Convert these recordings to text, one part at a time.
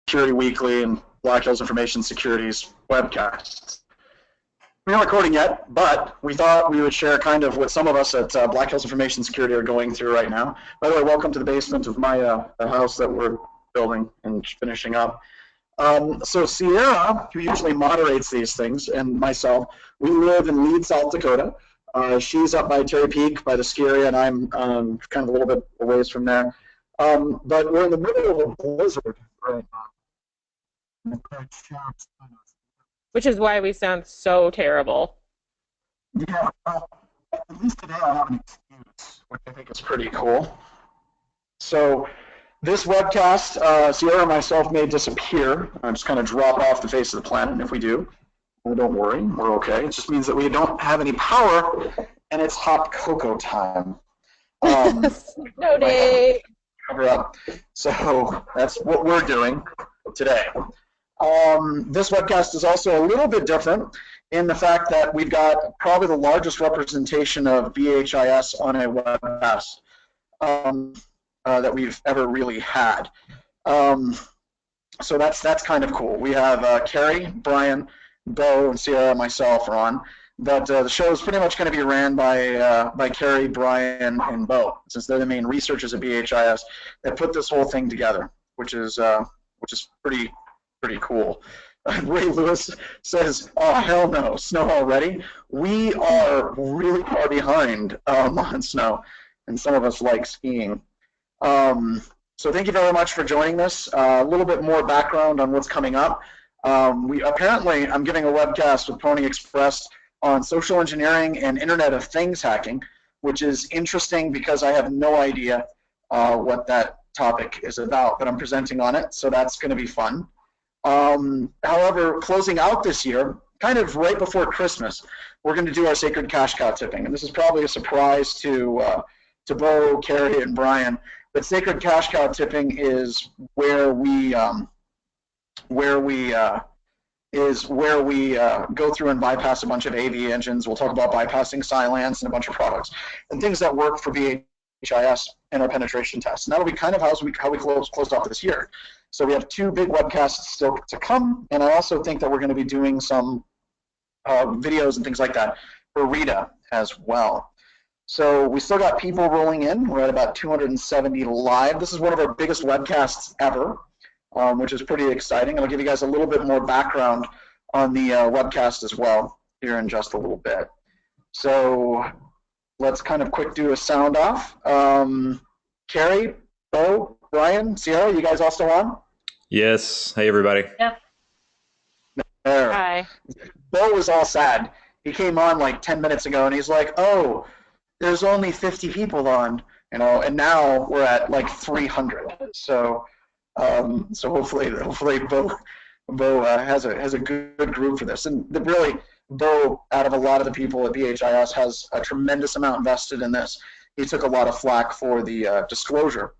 Security Weekly and Black Hills Information Security's webcasts. We're not recording yet, but we thought we would share kind of what some of us at Black Hills Information Security are going through right now. By the way, welcome to the basement of my the house that we're building and finishing up. So Sierra, who usually moderates these things, and myself, we live in Leeds, South Dakota. She's up by Terry Peak, by the ski area, and I'm kind of a little bit a ways from there. But we're in the middle of a blizzard right now. Which is why we sound so terrible. Yeah, at least today I have an excuse, which I think is pretty cool. So this webcast, Sierra and myself may disappear. I'm just kind of drop off the face of the planet, and if we do, well, don't worry, we're okay. It just means that we don't have any power, and it's hot cocoa time. Snow day. Cover up. So that's what we're doing today. This webcast is also a little bit different in the fact that we've got probably the largest representation of BHIS on a webcast that we've ever really had. So that's kind of cool. We have Carrie, Brian, Bo, and Sierra, and myself are on. But the show is pretty much going to be ran by Carrie, Brian, and Bo, since they're the main researchers at BHIS that put this whole thing together, which is pretty cool. Ray Lewis says, "Oh hell no, snow already." We are really far behind on snow, and some of us like skiing. So thank you very much for joining this. A little bit more background on what's coming up. I'm giving a webcast with Pony Express on social engineering and Internet of Things hacking, which is interesting because I have no idea what that topic is about, but I'm presenting on it, so that's going to be fun. However, closing out this year, kind of right before Christmas, we're going to do our Sacred Cash Cow tipping, and this is probably a surprise to Bo, Carrie, and Brian. But Sacred Cash Cow tipping is where we go through and bypass a bunch of AV engines. We'll talk about bypassing Cylance and a bunch of products and things that work for BHIS and our penetration tests. And that'll be kind of how we closed off this year. So we have two big webcasts still to come, and I also think that we're going to be doing some videos and things like that for Rita as well. So we still got people rolling in. We're at about 270 live. This is one of our biggest webcasts ever, which is pretty exciting. I'll give you guys a little bit more background on the webcast as well here in just a little bit. So let's kind of quick do a sound off. Carrie, Bo, Brian, Sierra, you guys all still on? Yes. Hey, everybody. Yeah. There. Hi. Bo was all sad. He came on like 10 minutes ago, and he's like, "Oh, there's only 50 people on, and now we're at like 300." So, so hopefully Bo has a good group for this. And really, Bo, out of a lot of the people at BHIS, has a tremendous amount invested in this. He took a lot of flack for the disclosure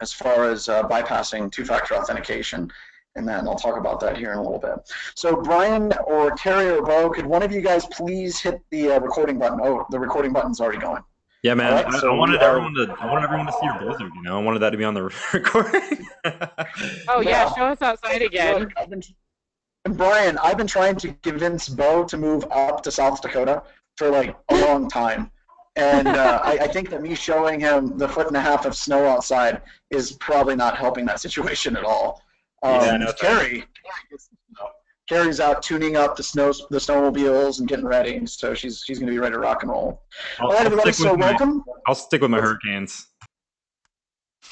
as far as bypassing two-factor authentication, and then I'll talk about that here in a little bit. So Brian or Carrie or Bo, could one of you guys please hit the recording button? Oh, the recording button's already going. Yeah, man. Right, I wanted everyone to see your blizzard. I wanted that to be on the recording. Oh yeah, show us outside again. And Brian, I've been trying to convince Bo to move up to South Dakota for like a long time. And I think that me showing him the 1.5 feet of snow outside is probably not helping that situation at all. Carrie's out tuning up the snowmobiles and getting ready, so she's going to be ready to rock and roll. All right, everybody, so welcome. I'll stick with my hurricanes.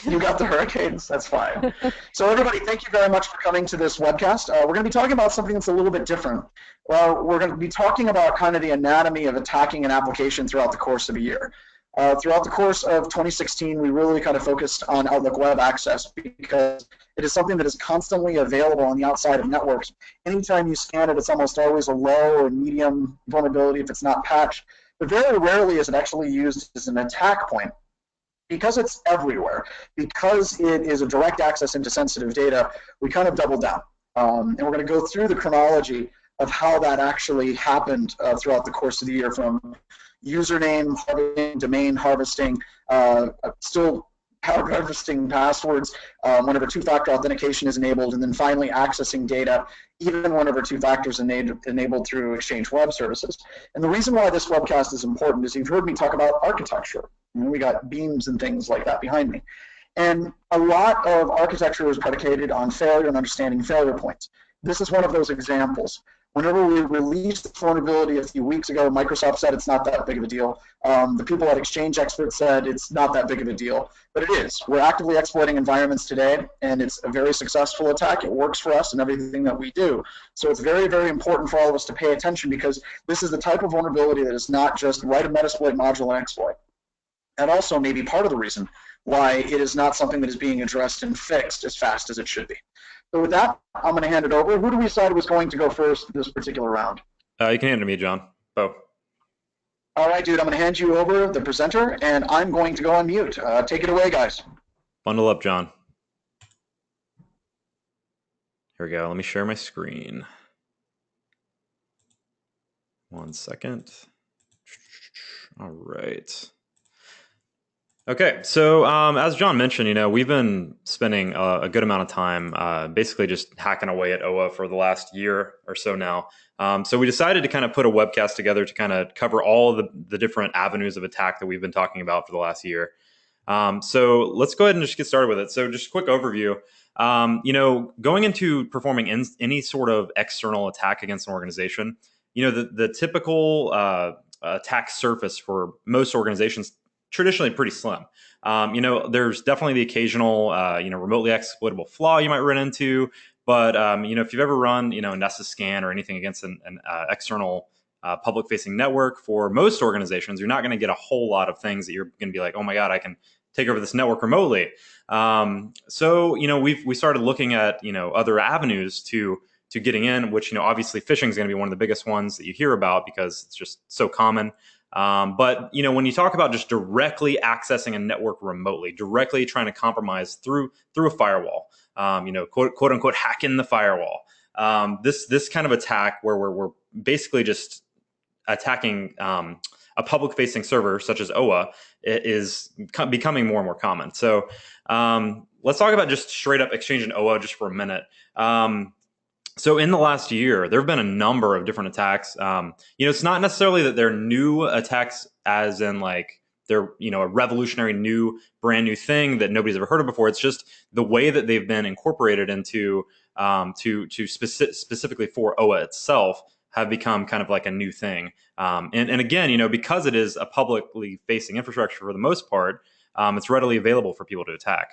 You got the hurricanes, that's fine. So everybody, thank you very much for coming to this webcast. We're going to be talking about something that's a little bit different. Well, we're going to be talking about kind of the anatomy of attacking an application throughout the course of a year. Throughout the course of 2016, we really kind of focused on Outlook Web Access because it is something that is constantly available on the outside of networks. Anytime you scan it, it's almost always a low or medium vulnerability if it's not patched. But very rarely is it actually used as an attack point. Because it's everywhere, because it is a direct access into sensitive data, we kind of double down. And we're going to go through the chronology of how that actually happened throughout the course of the year, from username harvesting, domain harvesting, still harvesting passwords whenever two-factor authentication is enabled, and then finally accessing data even whenever two-factor is enabled through Exchange Web Services. And the reason why this webcast is important is you've heard me talk about architecture. We got beams and things like that behind me. And a lot of architecture is predicated on failure and understanding failure points. This is one of those examples. Whenever we released the vulnerability a few weeks ago, Microsoft said it's not that big of a deal. The people at Exchange Experts said it's not that big of a deal, but it is. We're actively exploiting environments today, and it's a very successful attack. It works for us in everything that we do. So it's very, very important for all of us to pay attention, because this is the type of vulnerability that is not just write a Metasploit module and exploit. And also maybe part of the reason why it is not something that is being addressed and fixed as fast as it should be. So with that, I'm going to hand it over. Who do we decide was going to go first this particular round? You can hand it to me, John. Bo. All right, dude, I'm going to hand you over the presenter, and I'm going to go on mute. Take it away, guys. Bundle up, John. Here we go. Let me share my screen. 1 second. All right. Okay, so as John mentioned, we've been spending a good amount of time basically just hacking away at OWA for the last year or so now. So we decided to kind of put a webcast together to kind of cover all of the different avenues of attack that we've been talking about for the last year. So let's go ahead and just get started with it. So just a quick overview. Going into performing any sort of external attack against an organization, the typical attack surface for most organizations traditionally pretty slim. There's definitely the occasional, remotely exploitable flaw you might run into. But, if you've ever run, a Nessus scan or anything against an external public-facing network, for most organizations, you're not going to get a whole lot of things that you're going to be like, oh my God, I can take over this network remotely. So we started looking at, other avenues to getting in, which, obviously phishing is going to be one of the biggest ones that you hear about because it's just so common. But when you talk about just directly accessing a network remotely, directly trying to compromise through a firewall, quote unquote hacking the firewall, this kind of attack where we're basically just attacking a public facing server such as OWA is becoming more and more common. So let's talk about just straight up Exchange and OWA just for a minute. So in the last year, there have been a number of different attacks. It's not necessarily that they're new attacks as in like they're, a revolutionary new, brand new thing that nobody's ever heard of before. It's just the way that they've been incorporated into specifically for OWA itself have become kind of like a new thing. And again, because it is a publicly facing infrastructure for the most part, it's readily available for people to attack.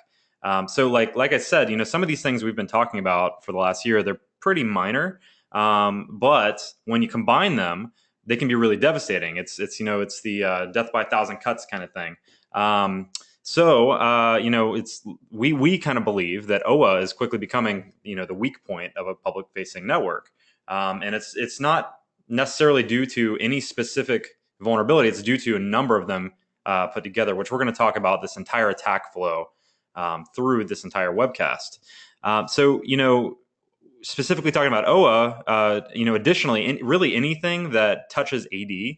So like I said, some of these things we've been talking about for the last year, they're pretty minor, but when you combine them, they can be really devastating. It's the death by 1,000 cuts kind of thing. We kind of believe that OWA is quickly becoming the weak point of a public facing network, and it's not necessarily due to any specific vulnerability. It's due to a number of them put together, which we're going to talk about this entire attack flow through this entire webcast. Specifically talking about OWA, additionally, really anything that touches AD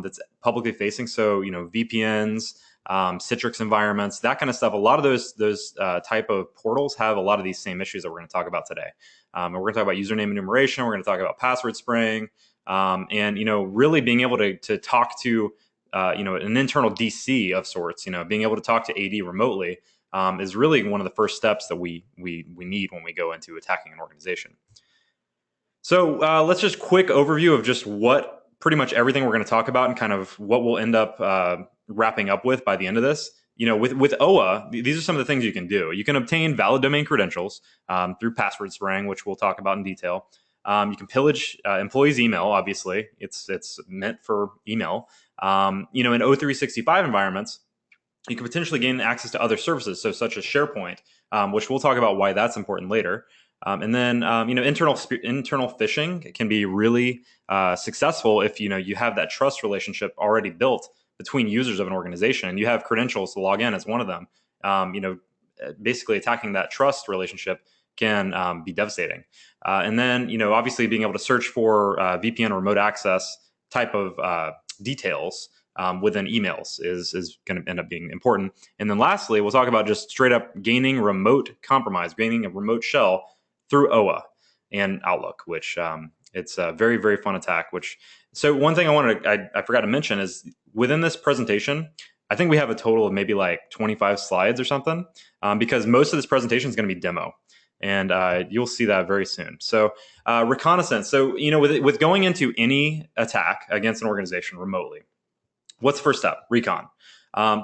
that's publicly facing, so VPNs, Citrix environments, that kind of stuff. A lot of those type of portals have a lot of these same issues that we're going to talk about today. And we're going to talk about username enumeration. We're going to talk about password spraying, and really being able to talk to an internal DC of sorts. Being able to talk to AD remotely. Is really one of the first steps that we need when we go into attacking an organization. So let's just quick overview of just what pretty much everything we're going to talk about and kind of what we'll end up wrapping up with by the end of this. With OWA, these are some of the things you can do. You can obtain valid domain credentials through password spraying, which we'll talk about in detail. You can pillage employees' email. Obviously, it's meant for email. In O365 environments, you can potentially gain access to other services, so such as SharePoint, which we'll talk about why that's important later. And then, internal phishing can be really successful if you have that trust relationship already built between users of an organization, and you have credentials to log in as one of them. Basically, attacking that trust relationship can be devastating. And then, obviously, being able to search for VPN or remote access type of details. within emails is going to end up being important. And then lastly, we'll talk about just straight up gaining remote compromise, gaining a remote shell through OWA and Outlook, which it's a very, very fun attack. So one thing I forgot to mention is within this presentation, I think we have a total of maybe like 25 slides or something, because most of this presentation is going to be demo. And you'll see that very soon. So reconnaissance. So, with going into any attack against an organization remotely, what's the first step? Recon.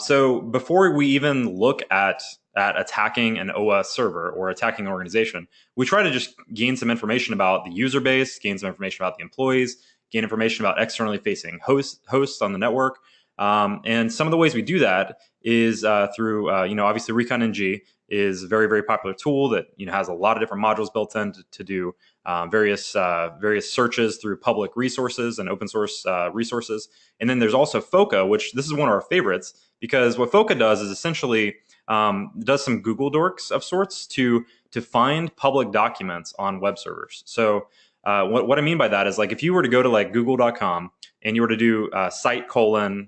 So before we even look at attacking an OWA server or attacking an organization, we try to just gain some information about the user base, gain some information about the employees, gain information about externally facing hosts on the network. And some of the ways we do that is through, obviously Recon NG is a very, very popular tool that has a lot of different modules built in to do various searches through public resources and open source resources. And then there's also FOCA, which this is one of our favorites, because what FOCA does is essentially does some Google dorks of sorts to find public documents on web servers. So what I mean by that is, like, if you were to go to like google.com and you were to do site :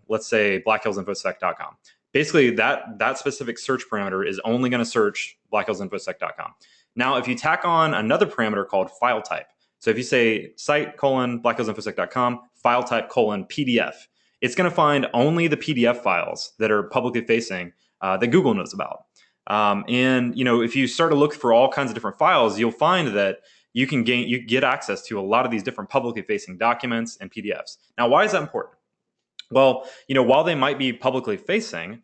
let's say blackhillsinfosec.com, basically that specific search parameter is only going to search blackhillsinfosec.com. Now, if you tack on another parameter called file type, so if you say site : blackhillsinfosec.com, file type : PDF, it's going to find only the PDF files that are publicly facing that Google knows about. And if you start to look for all kinds of different files, you'll find that you get access to a lot of these different publicly facing documents and PDFs. Now, why is that important? Well, while they might be publicly facing,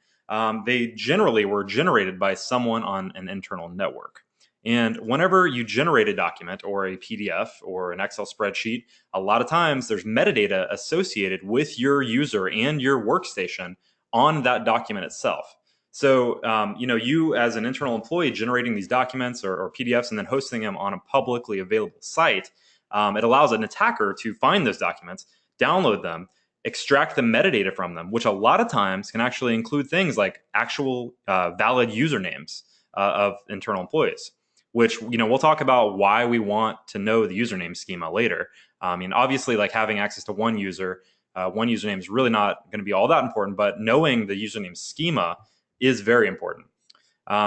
they generally were generated by someone on an internal network. And whenever you generate a document or a PDF or an Excel spreadsheet, a lot of times there's metadata associated with your user and your workstation on that document itself. So, you as an internal employee generating these documents or PDFs and then hosting them on a publicly available site, it allows an attacker to find those documents, download them, extract the metadata from them, which a lot of times can actually include things like actual valid usernames of internal employees, which, we'll talk about why we want to know the username schema later. Obviously, like, having access to one username is really not going to be all that important, but knowing the username schema is very important.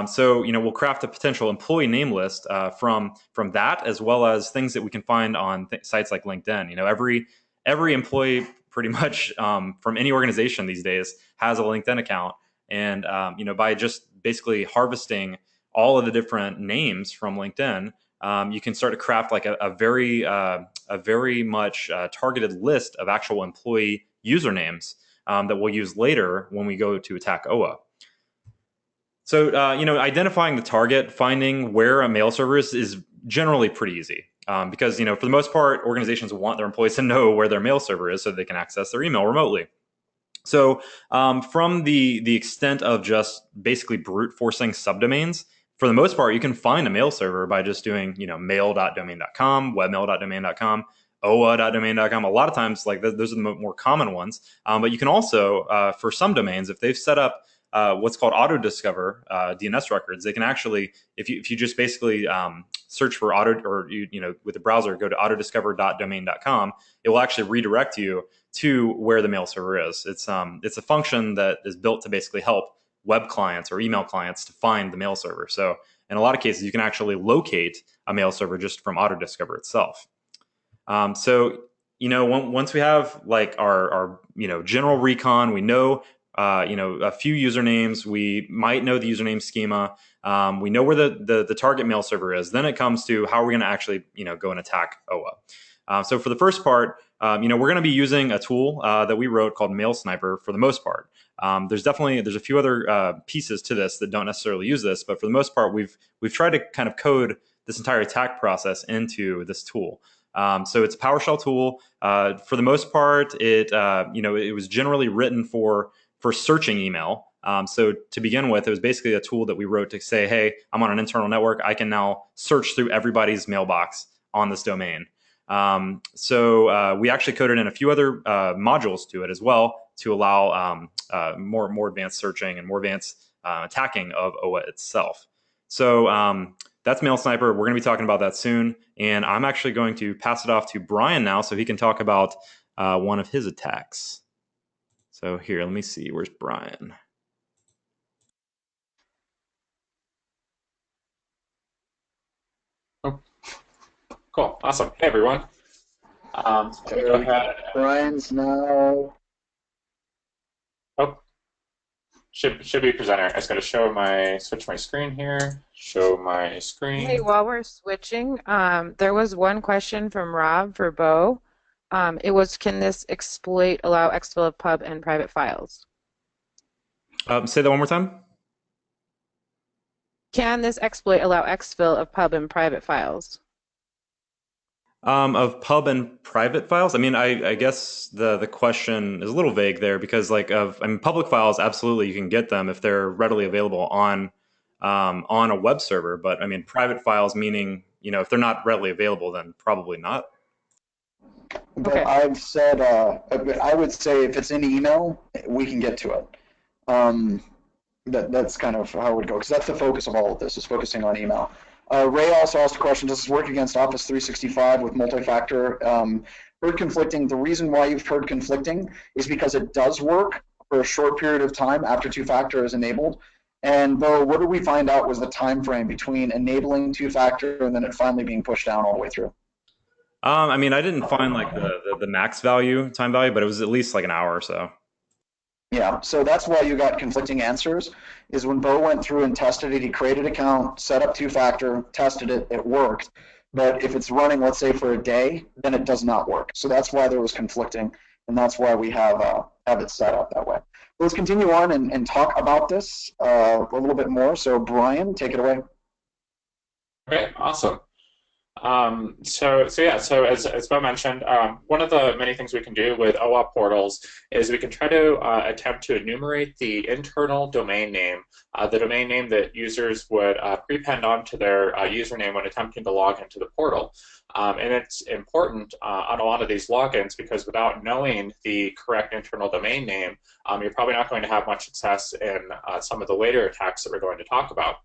So we'll craft a potential employee name list from that, as well as things that we can find on sites like LinkedIn. Every employee pretty much from any organization these days has a LinkedIn account, and by just basically harvesting all of the different names from LinkedIn, you can start to craft like a very much targeted list of actual employee usernames that we'll use later when we go to attack OWA. So, identifying the target, finding where a mail server is generally pretty easy, because, for the most part, organizations want their employees to know where their mail server is so they can access their email remotely. So from the extent of just basically brute forcing subdomains, for the most part, you can find a mail server by just doing, mail.domain.com, webmail.domain.com, owa.domain.com. A lot of times, like, those are the more common ones. But you can also, for some domains, if they've set up what's called auto discover DNS records, they can actually, if you just basically search for with the browser, go to autodiscover.domain.com, it will actually redirect you to where the mail server is. It's a function that is built to basically help web clients or email clients to find the mail server. So in a lot of cases, you can actually locate a mail server just from autodiscover itself. So once we have like our general recon, we know a few usernames, we might know the username schema, we know where the target mail server is. Then it comes to how are we going to actually go and attack OWA. So for the first part, we're going to be using a tool that we wrote called Mailsniper for the most part. There's a few other pieces to this that don't necessarily use this, but for the most part, we've tried to kind of code this entire attack process into this tool. So it's a PowerShell tool. For the most part, it was generally written for searching email. So to begin with, it was basically a tool that we wrote to say, hey, I'm on an internal network. I can now search through everybody's mailbox on this domain. So we actually coded in a few other modules to it as well to allow more advanced searching and more advanced attacking of OWA itself. So that's Mailsniper. We're going to be talking about that soon. And I'm actually going to pass it off to Brian now so he can talk about one of his attacks. So here, let me see. Where's Brian? Oh, cool. Awesome. Hey, everyone. Go ahead. Brian's now. Oh, should be presenter. I was going to switch my screen here. Show my screen. Hey, while we're switching, there was one question from Rob for Bo. It was, can this exploit allow exfil of pub and private files? Say that one more time. Can this exploit allow exfil of pub and private files? Of pub and private files? I mean, I guess the question is a little vague there because public files, absolutely you can get them if they're readily available on a web server. But I mean, private files meaning, if they're not readily available, then probably not. But Okay. I've said, I would say if it's in email, we can get to it. That's kind of how it would go, because that's the focus of all of this, is focusing on email. Ray also asked a question, does this work against Office 365 with multi-factor? Heard conflicting. The reason why you've heard conflicting is because it does work for a short period of time after two-factor is enabled. And Bo, what did we find out was the time frame between enabling two-factor and then it finally being pushed down all the way through? I mean, I didn't find like the max time value, but it was at least like an hour or so. Yeah, so that's why you got conflicting answers, is when Bo went through and tested it, he created an account, set up two-factor, tested it, it worked. But if it's running, let's say, for a day, then it does not work. So that's why there was conflicting, and that's why we have it set up that way. Let's continue on and talk about this a little bit more. So Brian, take it away. Okay, awesome. So as Bo mentioned, one of the many things we can do with OWA portals is we can try to attempt to enumerate the internal domain name, the domain name that users would prepend onto their username when attempting to log into the portal. And it's important on a lot of these logins because without knowing the correct internal domain name, you're probably not going to have much success in some of the later attacks that we're going to talk about.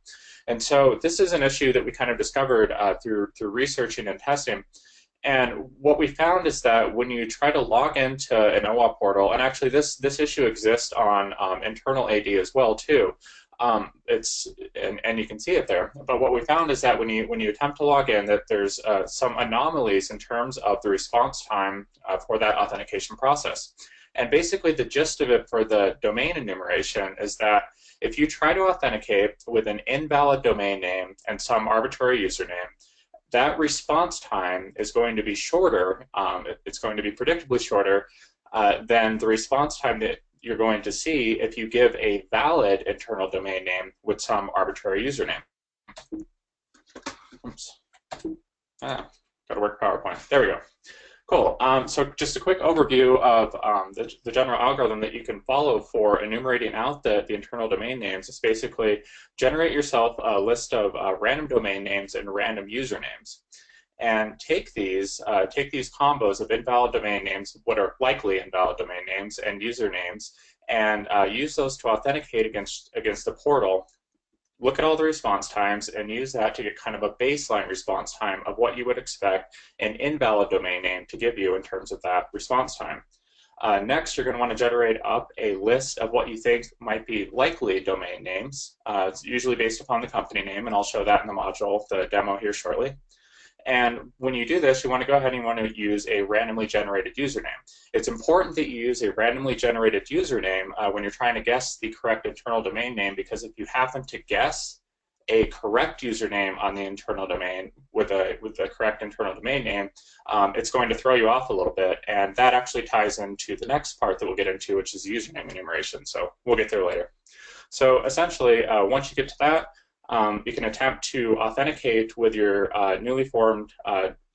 And so this is an issue that we kind of discovered through researching and testing. And what we found is that when you try to log into an OWA portal, and actually this issue exists on internal AD as well too. And you can see it there. But what we found is that when you attempt to log in, that there's some anomalies in terms of the response time for that authentication process. And basically the gist of it for the domain enumeration is that if you try to authenticate with an invalid domain name and some arbitrary username, that response time is going to be shorter. It's going to be predictably shorter than the response time that you're going to see if you give a valid internal domain name with some arbitrary username. Oops. Got to work PowerPoint. There we go. Cool. So just a quick overview of the general algorithm that you can follow for enumerating out the internal domain names is basically generate yourself a list of random domain names and random usernames. And take these combos of invalid domain names, what are likely invalid domain names, and usernames, and use those to authenticate against the portal. Look at all the response times and use that to get kind of a baseline response time of what you would expect an invalid domain name to give you in terms of that response time. Next, you're going to want to generate up a list of what you think might be likely domain names. It's usually based upon the company name, and I'll show that in the module, the demo here shortly. And when you do this, you want to go ahead and you want to use a randomly generated username. It's important that you use a randomly generated username when you're trying to guess the correct internal domain name, because if you happen to guess a correct username on the internal domain with the correct internal domain name, it's going to throw you off a little bit. And that actually ties into the next part that we'll get into, which is username enumeration. So we'll get there later. So essentially, once you get to that, you can attempt to authenticate with your newly formed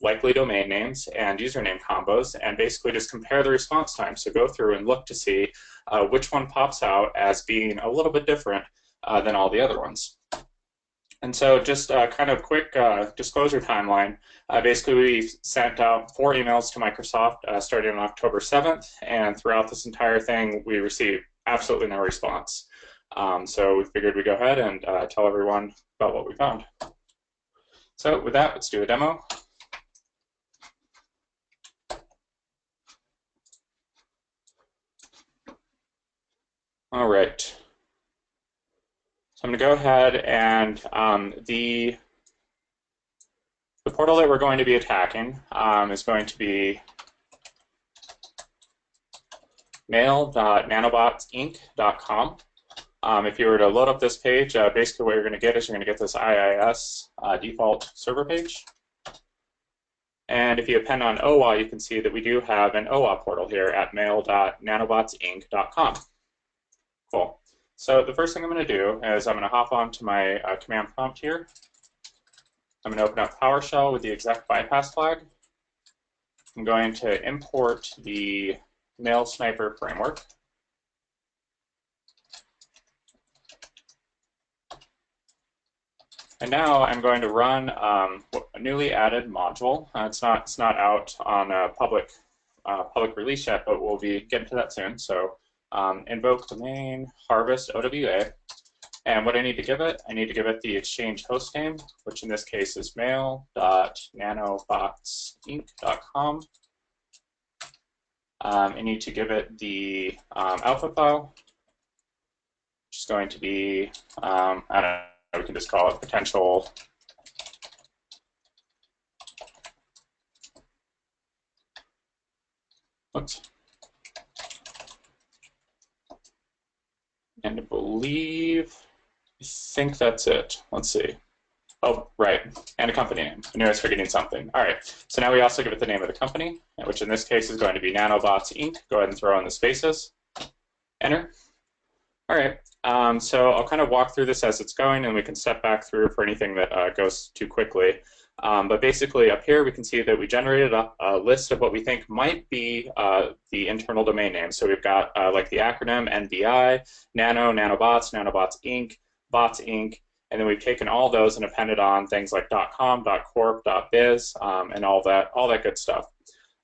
likely domain names and username combos and basically just compare the response time. So go through and look to see which one pops out as being a little bit different than all the other ones. And so just kind of quick disclosure timeline. Basically, we sent out 4 emails to Microsoft starting on October 7th, and throughout this entire thing, we received absolutely no response. So we figured we'd go ahead and tell everyone about what we found. So with that, let's do a demo. All right. So I'm going to go ahead and the portal that we're going to be attacking is going to be mail.nanobotsinc.com. If you were to load up this page, basically what you're going to get is you're going to get this IIS default server page. And if you append on OWA, you can see that we do have an OWA portal here at mail.nanobotsinc.com. Cool. So the first thing I'm going to do is I'm going to hop onto my command prompt here. I'm going to open up PowerShell with the exec bypass flag. I'm going to import the Mailsniper framework. And now I'm going to run a newly added module. It's not out on a public release yet, but we'll be getting to that soon. So invoke domain harvest OWA. And what I need to give it, I need to give it the Exchange hostname, which in this case is mail.nanobotsinc.com. I need to give it the output file, which is going to be, I don't know, we can just call it potential oops. And I think that's it. Let's see. Oh, right, and a company name. I knew I was forgetting something. All right, so now we also give it the name of the company, which in this case is going to be Nanobots Inc. Go ahead and throw in the spaces. Enter. All right, so I'll kind of walk through this as it's going, and we can step back through for anything that goes too quickly. But basically up here we can see that we generated a list of what we think might be the internal domain name. So we've got like the acronym NBI, Nano, Nanobots, Nanobots Inc., Bots Inc., and then we've taken all those and appended on things like .com, .corp, .biz, and all that good stuff.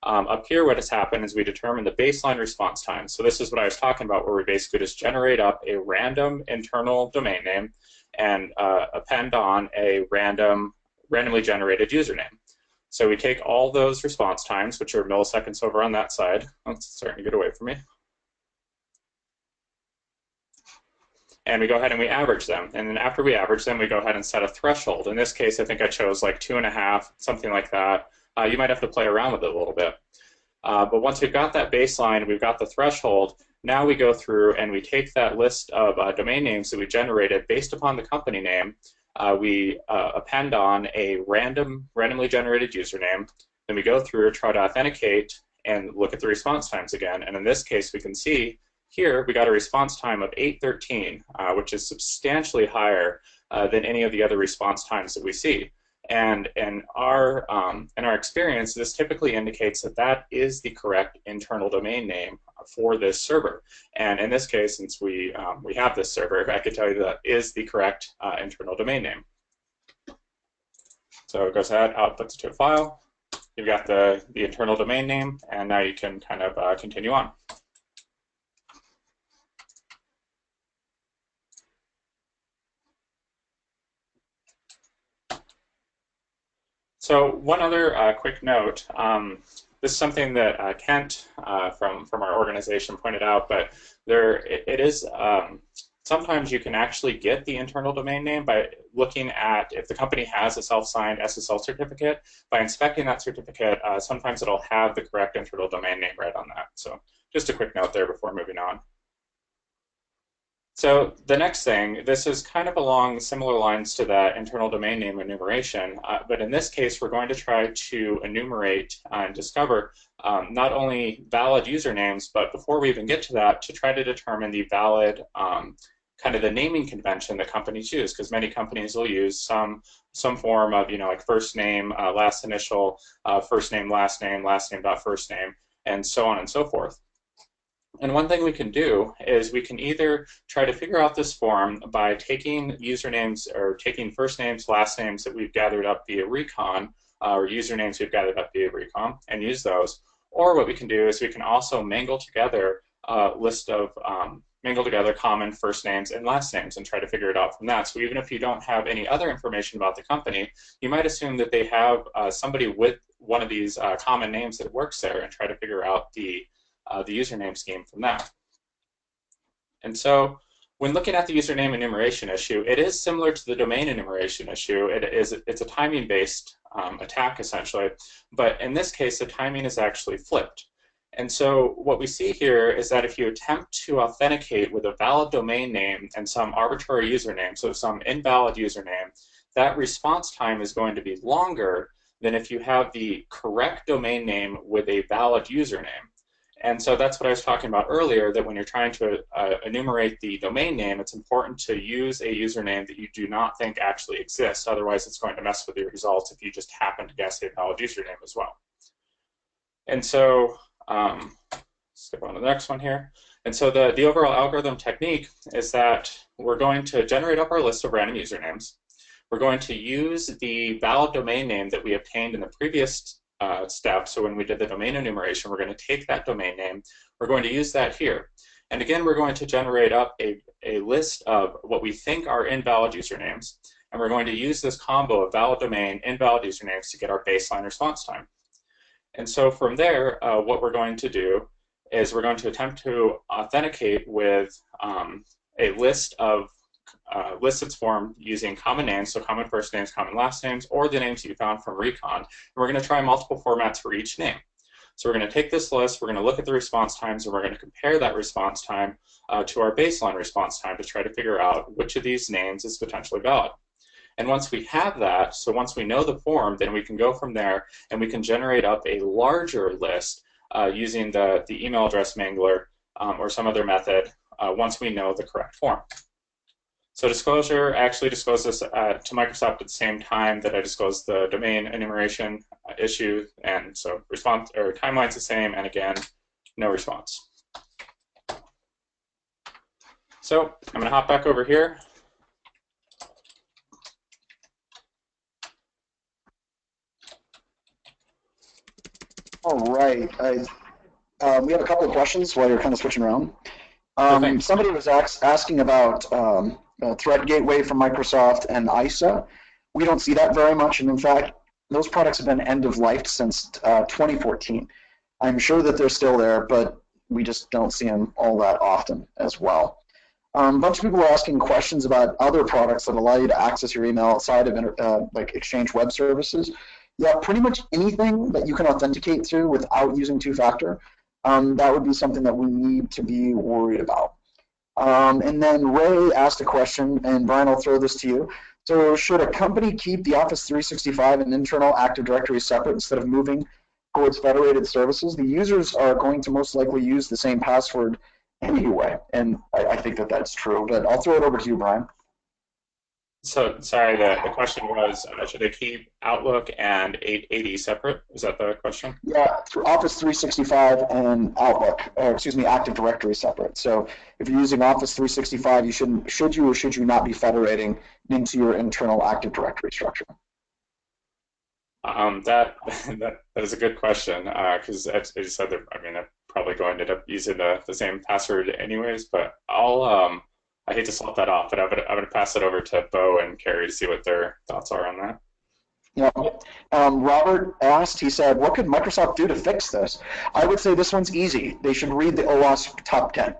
Up here, what has happened is we determine the baseline response time. So this is what I was talking about, where we basically just generate up a random internal domain name and append on a randomly generated username. So we take all those response times, which are milliseconds over on that side. Oh, it's starting to get away from me. And we go ahead and we average them. And then after we average them, we go ahead and set a threshold. In this case, I think I chose like 2.5, something like that. You might have to play around with it a little bit. But once we've got that baseline, we've got the threshold, now we go through and we take that list of domain names that we generated based upon the company name. We append on a randomly generated username. Then we go through, try to authenticate, and look at the response times again. And in this case, we can see here we got a response time of 813, which is substantially higher than any of the other response times that we see. And in our experience, this typically indicates that that is the correct internal domain name for this server. And in this case, since we have this server, I could tell you that is the correct internal domain name. So it goes ahead, outputs to a file. You've got the internal domain name, and now you can kind of continue on. So one other quick note, this is something that Kent from our organization pointed out, but it is, sometimes you can actually get the internal domain name by looking at if the company has a self-signed SSL certificate. By inspecting that certificate, sometimes it'll have the correct internal domain name right on that. So just a quick note there before moving on. So the next thing, this is kind of along similar lines to that internal domain name enumeration, but in this case we're going to try to enumerate and discover not only valid usernames, but before we even get to that, to try to determine the valid kind of the naming convention that companies use, because many companies will use some form of, like first name, last initial, first name, last name dot first name, and so on and so forth. And one thing we can do is we can either try to figure out this form by taking usernames or taking first names, last names that we've gathered up via Recon, or usernames we've gathered up via Recon, and use those. Or what we can do is we can also mangle together a list of common first names and last names and try to figure it out from that. So even if you don't have any other information about the company, you might assume that they have somebody with one of these common names that works there and try to figure out the username scheme from that. And so when looking at the username enumeration issue, it is similar to the domain enumeration issue. It's a timing-based attack, essentially. But in this case, the timing is actually flipped. And so what we see here is that if you attempt to authenticate with a valid domain name and some arbitrary username, so some invalid username, that response time is going to be longer than if you have the correct domain name with a valid username. And so that's what I was talking about earlier, that when you're trying to enumerate the domain name, it's important to use a username that you do not think actually exists. Otherwise, it's going to mess with your results if you just happen to guess a valid username as well. And so, skip on to the next one here. And so the overall algorithm technique is that we're going to generate up our list of random usernames. We're going to use the valid domain name that we obtained in the previous step. So when we did the domain enumeration, we're going to take that domain name. We're going to use that here. And again, we're going to generate up a list of what we think are invalid usernames. And we're going to use this combo of valid domain, invalid usernames to get our baseline response time. And so from there, what we're going to do is we're going to attempt to authenticate with a list of list that's formed using common names, so common first names, common last names, or the names you found from Recon. And we're going to try multiple formats for each name. So we're going to take this list, we're going to look at the response times, and we're going to compare that response time to our baseline response time to try to figure out which of these names is potentially valid. And once we have that, so once we know the form, then we can go from there and we can generate up a larger list using the email address mangler or some other method once we know the correct form. So disclosure, I actually disclosed this to Microsoft at the same time that I disclosed the domain enumeration issue, and so response or timeline's the same, and again, no response. So I'm going to hop back over here. All right. We have a couple of questions while you're kind of switching around. Somebody was asking about Threat Gateway from Microsoft and ISA. We don't see that very much, and in fact, those products have been end-of-life since 2014. I'm sure that they're still there, but we just don't see them all that often as well. A bunch of people are asking questions about other products that allow you to access your email outside of like Exchange Web Services. Yeah, pretty much anything that you can authenticate through without using two-factor, that would be something that we need to be worried about. And then Ray asked a question, and Brian, I'll throw this to you. So should a company keep the Office 365 and internal Active Directory separate instead of moving towards federated services? The users are going to most likely use the same password anyway, and I think that that's true, but I'll throw it over to you, Brian. So, sorry, the question was, should they keep Outlook and AD separate? Is that the question? Yeah, through Office 365 and Outlook, or excuse me, Active Directory separate. So if you're using Office 365, you should you or should you not be federating into your internal Active Directory structure? That is a good question, because as you said, I'm probably going to end up using the same password anyways, but I hate to slip that off, but I'm going to pass it over to Bo and Carrie to see what their thoughts are on that. Yeah. Robert asked, he said, what could Microsoft do to fix this? I would say this one's easy. They should read the OWASP Top 10.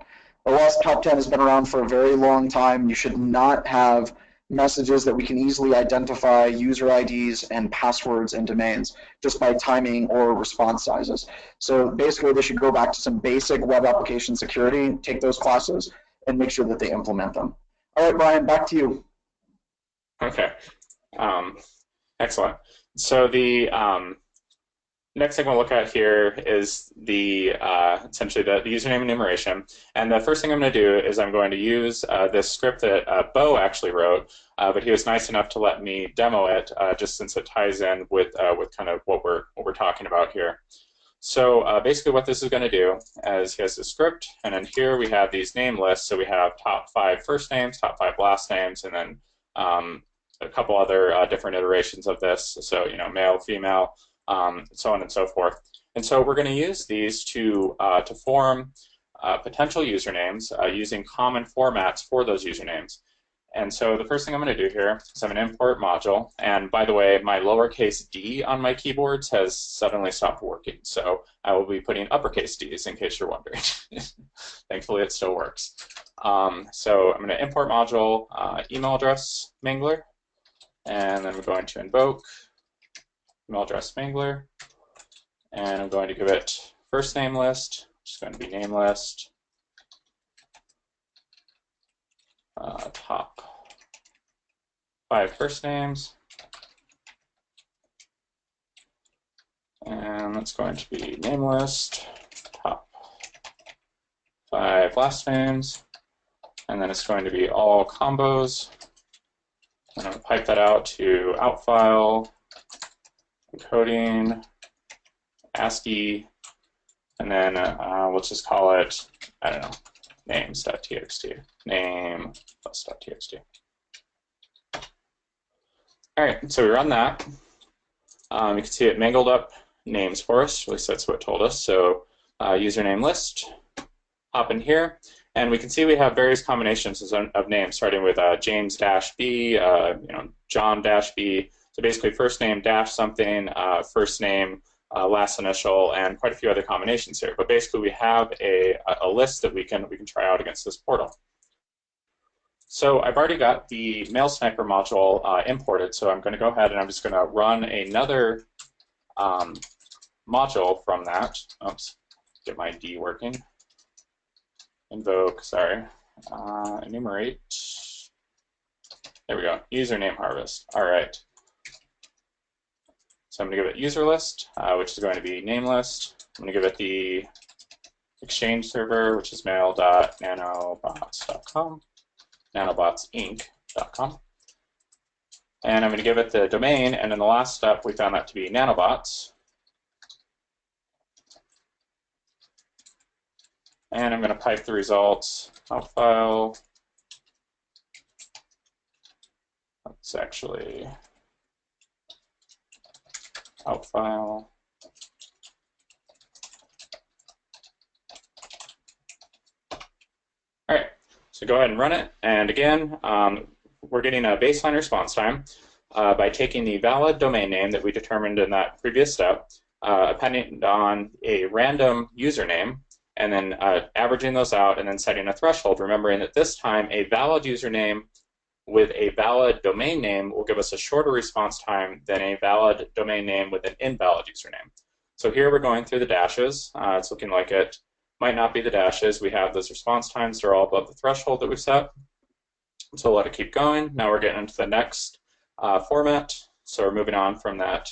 OWASP Top 10 has been around for a very long time. You should not have messages that we can easily identify user IDs and passwords and domains just by timing or response sizes. So basically, they should go back to some basic web application security, take those classes, and make sure that they implement them. All right, Brian, back to you. Okay, excellent. So the next thing we'll look at here is essentially the username enumeration. And the first thing I'm going to do is I'm going to use this script that Bo actually wrote, but he was nice enough to let me demo it just since it ties in with kind of what we're talking about here. So basically what this is going to do is he has the script, and then here we have these name lists. So we have top 5 first names, top 5 last names, and then a couple other different iterations of this. So, male, female, so on and so forth. And so we're going to use these to form potential usernames using common formats for those usernames. And so the first thing I'm going to do here is I'm going to import module. And by the way, my lowercase d on my keyboards has suddenly stopped working. So I will be putting uppercase d's in case you're wondering. Thankfully, it still works. So I'm going to import module email address mangler. And then I'm going to invoke email address mangler. And I'm going to give it first name list, which is going to be name list. Top 5 first names, and that's going to be name list, top 5 last names, and then it's going to be all combos. I'm going to pipe that out to outfile, encoding, ASCII, and then we'll just call it, I don't know, names.txt, name plus.txt. All right, so we run that. You can see it mangled up names for us, at least that's what it told us. So username list, hop in here, and we can see we have various combinations of names, starting with James-B, John-B. So basically first name dash something, first name, last initial, and quite a few other combinations here. But basically, we have a list that we can try out against this portal. So I've already got the Mailsniper module imported. So I'm going to go ahead and I'm just going to run another module from that. Oops, get my D working. Invoke, sorry. Enumerate. There we go. Username harvest. All right. So I'm going to give it user list, which is going to be name list. I'm going to give it the Exchange server, which is mail.nanobots.com, nanobotsinc.com. And I'm going to give it the domain, and in the last step, we found that to be nanobots. And I'm going to pipe the results out file. Let's actually out file. All right, so go ahead and run it. And again, we're getting a baseline response time by taking the valid domain name that we determined in that previous step, appending on a random username, and then averaging those out and then setting a threshold, remembering that this time a valid username with a valid domain name will give us a shorter response time than a valid domain name with an invalid username. So here we're going through the dashes. It's looking like it might not be the dashes. We have those response times that are all above the threshold that we've set. So we'll let it keep going. Now we're getting into the next format. So we're moving on from that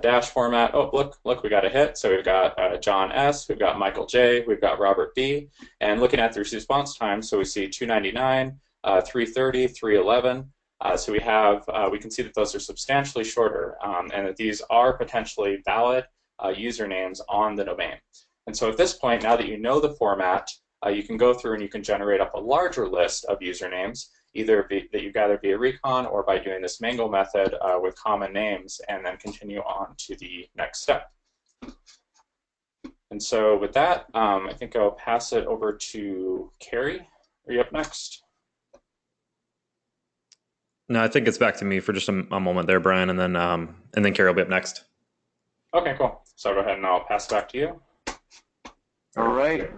dash format. Oh, look, we got a hit. So we've got John S, we've got Michael J, we've got Robert B. And looking at the response time, so we see 299, 330, 311. So we can see that those are substantially shorter, and that these are potentially valid usernames on the domain. And so at this point, now that you know the format, you can go through and you can generate up a larger list of usernames, either that you gather via recon or by doing this mangle method with common names, and then continue on to the next step. And so with that, I think I'll pass it over to Carrie. Are you up next? No, I think it's back to me for just a moment there, Brian, and then Carrie will be up next. Okay, cool. So go ahead and I'll pass it back to you. All right.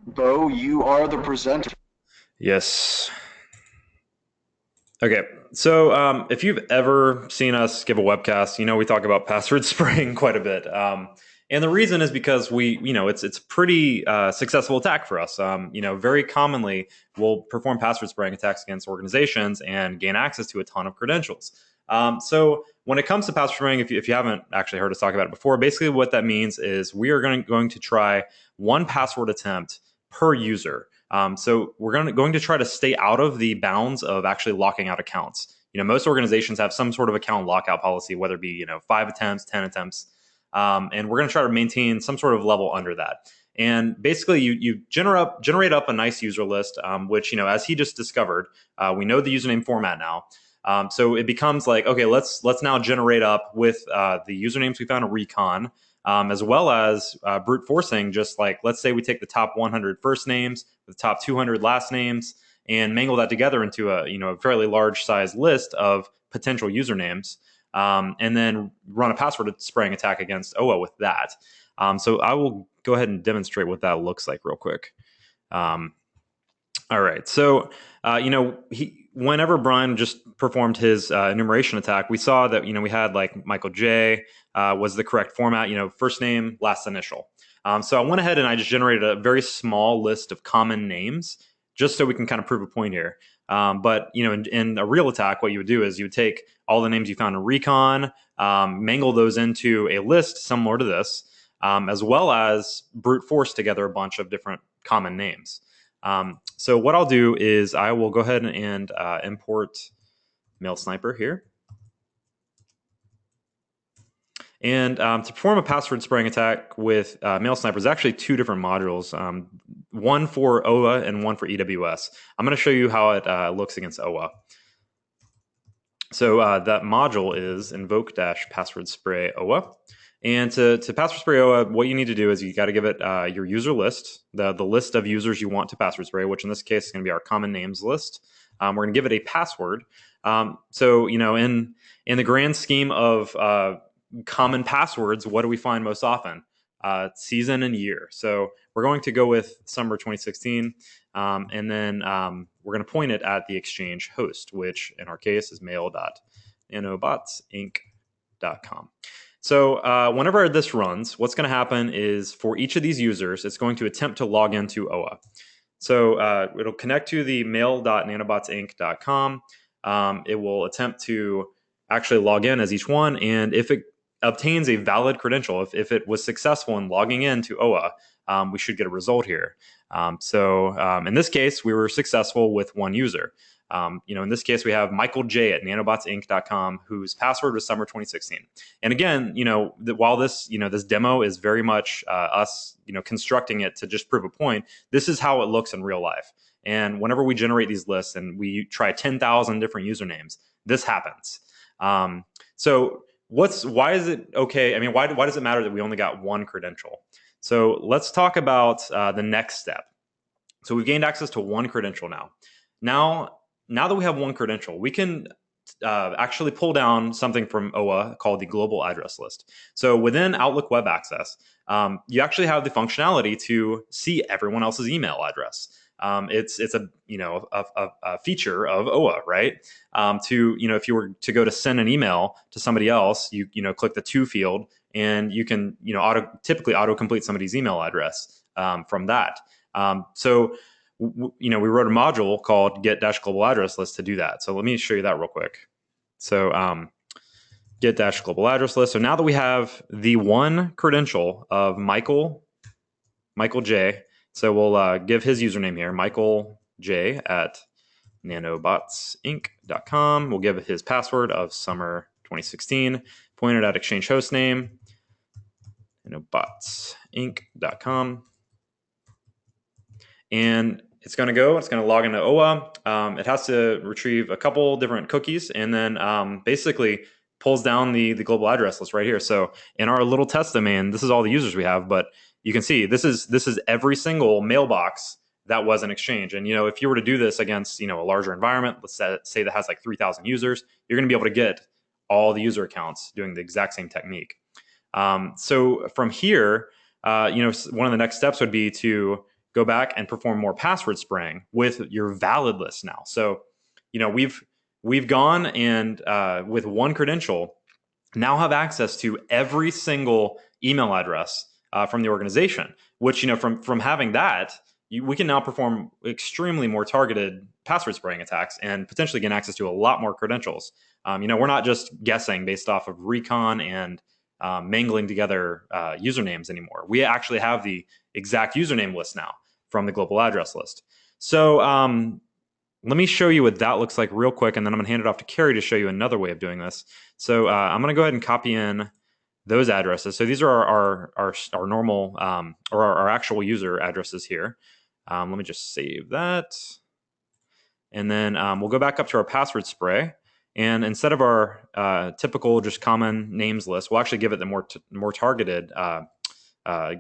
Bo, you are the presenter. Yes. Okay, so if you've ever seen us give a webcast, we talk about password spraying quite a bit. And the reason is because it's a pretty successful attack for us. Very commonly we'll perform password spraying attacks against organizations and gain access to a ton of credentials. So when it comes to password spraying, if you haven't actually heard us talk about it before, basically what that means is we are going to try one password attempt per user. So we're going to try to stay out of the bounds of actually locking out accounts. Most organizations have some sort of account lockout policy, whether it be 5 attempts, 10 attempts. And we're going to try to maintain some sort of level under that. And basically, you generate up a nice user list, which, as he just discovered, we know the username format now. So it becomes like, okay, let's now generate up with the usernames we found in Recon, as well as brute forcing, just like, let's say we take the top 100 first names, the top 200 last names, and mangle that together into a fairly large size list of potential usernames, and then run a password spraying attack against OWA with that. So I will go ahead and demonstrate what that looks like real quick. All right, so whenever Brian just performed his enumeration attack, we saw that we had like Michael J was the correct format, first name, last initial. So I went ahead and I just generated a very small list of common names just so we can kind of prove a point here. But in a real attack, what you would do is you would take all the names you found in Recon, mangle those into a list similar to this, as well as brute force together a bunch of different common names. So what I'll do is I will go ahead and import Mailsniper here. And to perform a password spraying attack with Mailsniper is actually two different modules, one for OWA and one for EWS. I'm going to show you how it looks against OWA. So that module is invoke-password spray OWA. And to password spray OWA, what you need to do is you got to give it your user list, the list of users you want to password spray, which in this case is going to be our common names list. We're going to give it a password. So in the grand scheme of common passwords, what do we find most often? Season and year. So we're going to go with summer 2016, and then we're going to point it at the Exchange host, which in our case is mail.nanobotsinc.com. So whenever this runs, what's going to happen is for each of these users, it's going to attempt to log into OWA. So it'll connect to the mail.nanobotsinc.com. It will attempt to actually log in as each one, and if it obtains a valid credential, if it was successful in logging into OWA, we should get a result here. So in this case, we were successful with one user. In this case, we have Michael J at nanobotsinc.com, whose password was summer 2016. And again, while this, this demo is very much us, constructing it to just prove a point, this is how it looks in real life. And whenever we generate these lists and we try 10,000 different usernames, this happens. So why is it okay? I mean, why does it matter that we only got one credential? So let's talk about the next step. So we've gained access to one credential now. Now that we have one credential, we can actually pull down something from OWA called the global address list. So within Outlook Web Access, you actually have the functionality to see everyone else's email address. It's a feature of OWA, right? If you were to go to send an email to somebody else, you click the to field, and you can typically auto-complete somebody's email address from that. We wrote a module called get-global address list to do that. So let me show you that real quick. So get-global address list. So now that we have the one credential of Michael J, so we'll give his username here, Michael J at nanobotsinc.com. We'll give his password of summer 2016, pointed at Exchange hostname, nanobotsinc.com. And it's going to log into OWA. It has to retrieve a couple different cookies, and then basically pulls down the global address list right here. So in our little test domain, this is all the users we have, but you can see this is every single mailbox that was an Exchange. And if you were to do this against a larger environment, let's say that has like 3,000 users, you're going to be able to get all the user accounts doing the exact same technique. So from here, one of the next steps would be to go back and perform more password spraying with your valid list now. So, we've gone and with one credential now have access to every single email address from the organization, which, from having that, we can now perform extremely more targeted password spraying attacks and potentially gain access to a lot more credentials. We're not just guessing based off of recon and mangling together usernames anymore. We actually have the exact username list now from the global address list. So let me show you what that looks like real quick, and then I'm going to hand it off to Carrie to show you another way of doing this. So I'm going to go ahead and copy in those addresses. So these are our normal or our actual user addresses here. Let me just save that. And then we'll go back up to our password spray. And instead of our typical just common names list, we'll actually give it the more targeted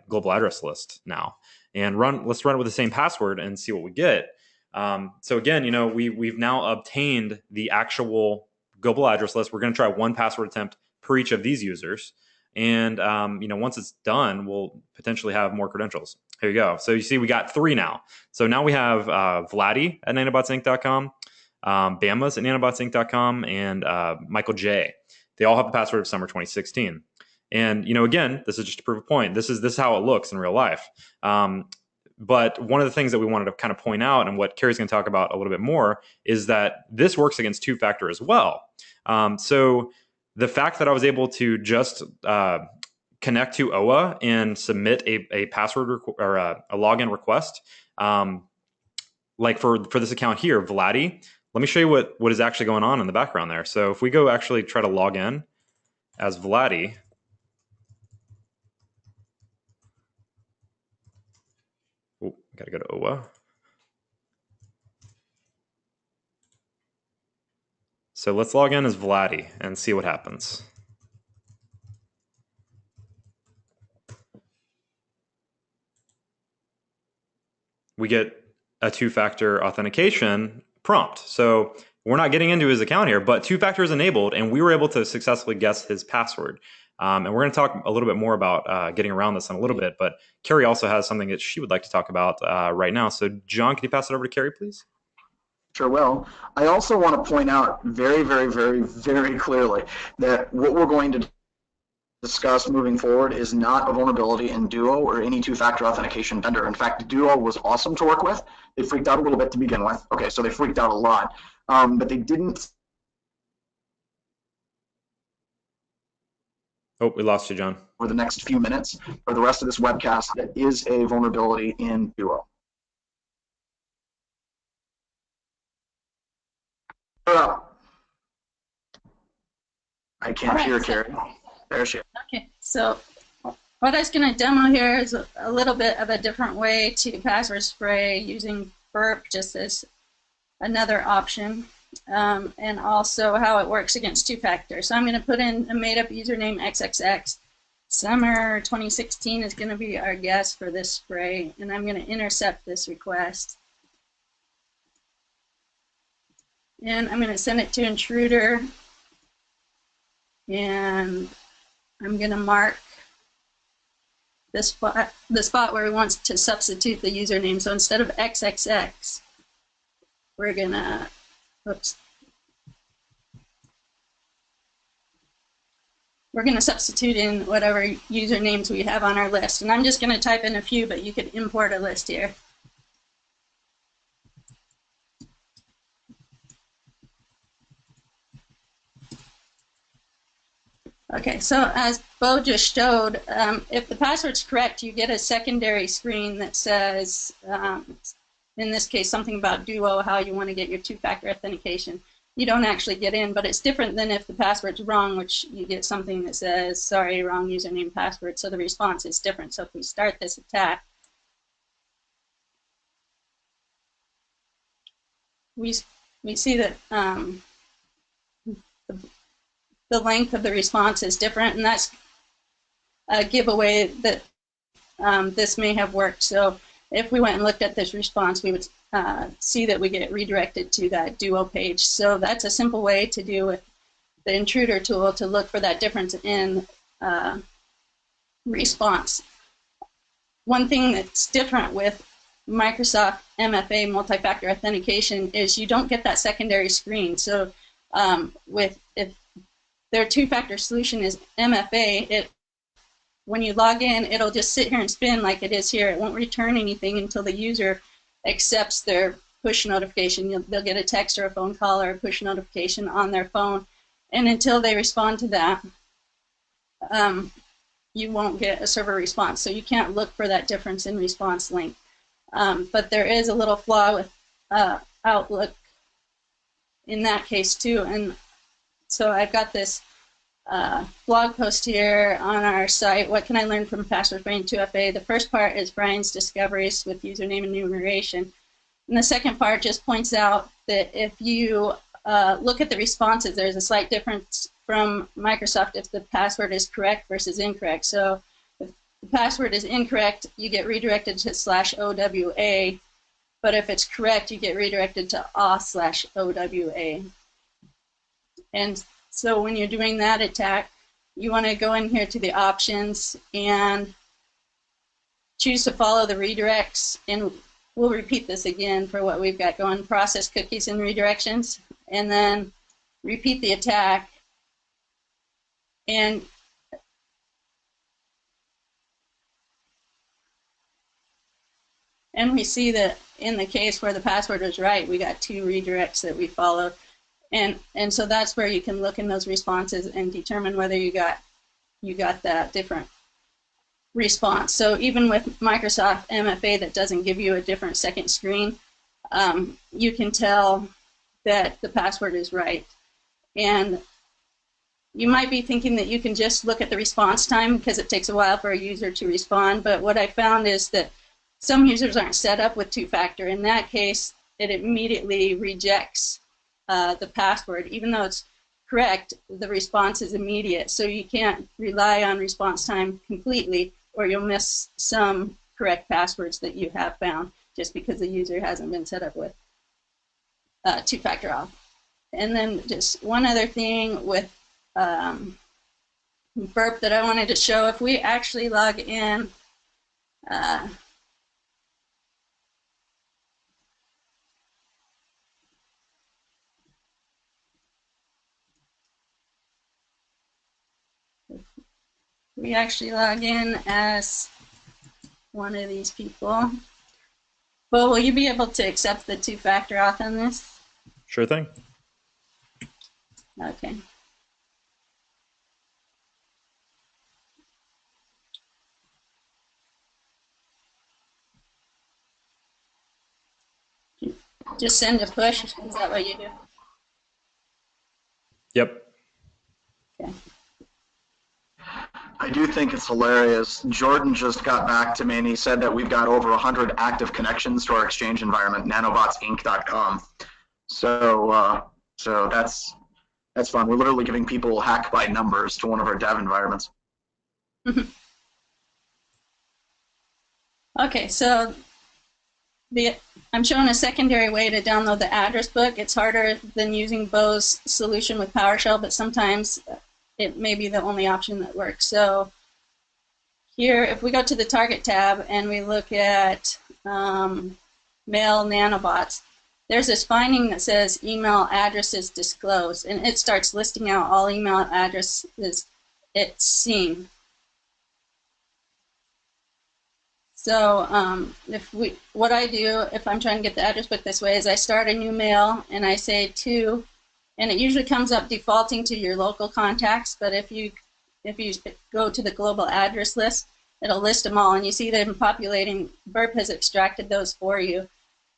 global address list now. And let's run it with the same password and see what we get. So again, you know, we've now obtained the actual global address list. We're going to try one password attempt per each of these users. And, you know, once it's done, we'll potentially have more credentials. Here you go. So you see, we got 3 now. So now we have Vladdy at nanobotsinc.com, Bama's at nanobotsinc.com, and Michael J. They all have the password of summer 2016. And, you know, again, this is just to prove a point. This is how it looks in real life. But one of the things that we wanted to kind of point out, and what Carrie's going to talk about a little bit more, is that this works against two-factor as well. So the fact that I was able to just connect to OWA and submit a password or a login request, like for this account here, Vladdy, let me show you what is actually going on in the background there. So if we go actually try to log in as Vladdy, oh, I got to go to OWA. So let's log in as Vladdy and see what happens. We get a two-factor authentication prompt. So we're not getting into his account here, but two-factor is enabled, and we were able to successfully guess his password. And we're going to talk a little bit more about getting around this in a little bit, but Carrie also has something that she would like to talk about right now. So John, can you pass it over to Carrie, please? Sure will. I also want to point out very, very, very, very clearly that what we're going to discuss moving forward is not a vulnerability in Duo or any two-factor authentication vendor. In fact, Duo was awesome to work with. They freaked out a little bit to begin with. Okay, so they freaked out a lot, but they didn't. Oh, we lost you, John. For the next few minutes, or the rest of this webcast, that is a vulnerability in Duo. I can't hear Carrie. There she is. Okay, so what I was going to demo here is a little bit of a different way to password spray using burp just as another option, and also how it works against two-factor. So I'm going to put in a made-up username XXX. Summer 2016 is going to be our guess for this spray, and I'm going to intercept this request. And I'm going to send it to intruder, and I'm going to mark the spot where we want to substitute the username. So instead of XXX, we're going to, we're going to substitute in whatever usernames we have on our list. And I'm just going to type in a few, but you could import a list here. Okay, so as Bo just showed, if the password's correct, you get a secondary screen that says, in this case, something about Duo, how you want to get your two-factor authentication. You don't actually get in, but it's different than if the password's wrong, which you get something that says, sorry, wrong username password. So the response is different. So if we start this attack, we see that the length of the response is different, and that's a giveaway that this may have worked. So if we went and looked at this response, we would see that we get redirected to that Duo page. So that's a simple way to do with the intruder tool to look for that difference in response. One thing that's different with Microsoft MFA multi-factor authentication is you don't get that secondary screen. So if their two-factor solution is MFA, when you log in, it'll just sit here and spin like it is here. It won't return anything until the user accepts their push notification. They'll get a text or a phone call or a push notification on their phone. And until they respond to that, you won't get a server response. So you can't look for that difference in response length. But there is a little flaw with Outlook in that case too. And so I've got this blog post here on our site, What Can I Learn from Password Spraying 2FA? The first part is Brian's discoveries with username enumeration. And the second part just points out that if you look at the responses, there's a slight difference from Microsoft if the password is correct versus incorrect. So if the password is incorrect, you get redirected to /OWA. but if it's correct, you get redirected to auth/OWA. And so when you're doing that attack, you want to go in here to the options and choose to follow the redirects. And we'll repeat this again for what we've got going, process cookies and redirections, and then repeat the attack. And we see that in the case where the password was right, we got 2 redirects that we followed. And so that's where you can look in those responses and determine whether you got that different response. So even with Microsoft MFA that doesn't give you a different second screen, you can tell that the password is right. And you might be thinking that you can just look at the response time because it takes a while for a user to respond, but what I found is that some users aren't set up with two-factor. In that case, it immediately rejects the password. Even though it's correct, the response is immediate, so you can't rely on response time completely, or you'll miss some correct passwords that you have found just because the user hasn't been set up with two-factor off. And then just one other thing with burp that I wanted to show. If we actually log in, we actually log in as one of these people. Well, will you be able to accept the two-factor auth on this? Sure thing. Okay. Just send a push. Is that what you do? Yep. Okay. I do think it's hilarious. Jordan just got back to me and he said that we've got over 100 active connections to our Exchange environment, nanobotsinc.com. So that's fun. We're literally giving people hack by numbers to one of our dev environments. Okay, so I'm showing a secondary way to download the address book. It's harder than using Bo's solution with PowerShell, but sometimes it may be the only option that works. So here, if we go to the target tab and we look at mail nanobots, there's this finding that says email addresses disclosed, and it starts listing out all email addresses it's seen. So what I do if I'm trying to get the address book this way is I start a new mail and I say to, and it usually comes up defaulting to your local contacts, but if you go to the global address list, it'll list them all, and you see them populating. Burp has extracted those for you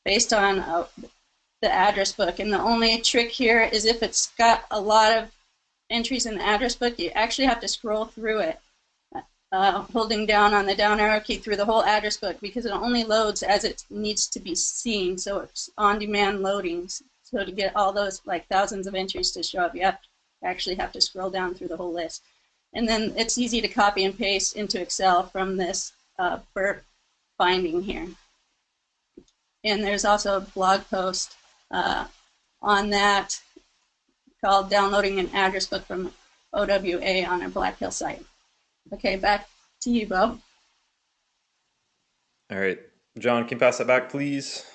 based on the address book. And the only trick here is if it's got a lot of entries in the address book, you actually have to scroll through it, holding down on the down arrow key through the whole address book, because it only loads as it needs to be seen, so it's on-demand loadings. So to get all those like thousands of entries to show up, you actually have to scroll down through the whole list. And then it's easy to copy and paste into Excel from this burp finding here. And there's also a blog post on that called Downloading an Address Book from OWA on our Black Hill site. Okay, back to you, Bo. All right. John, can you pass that back, please?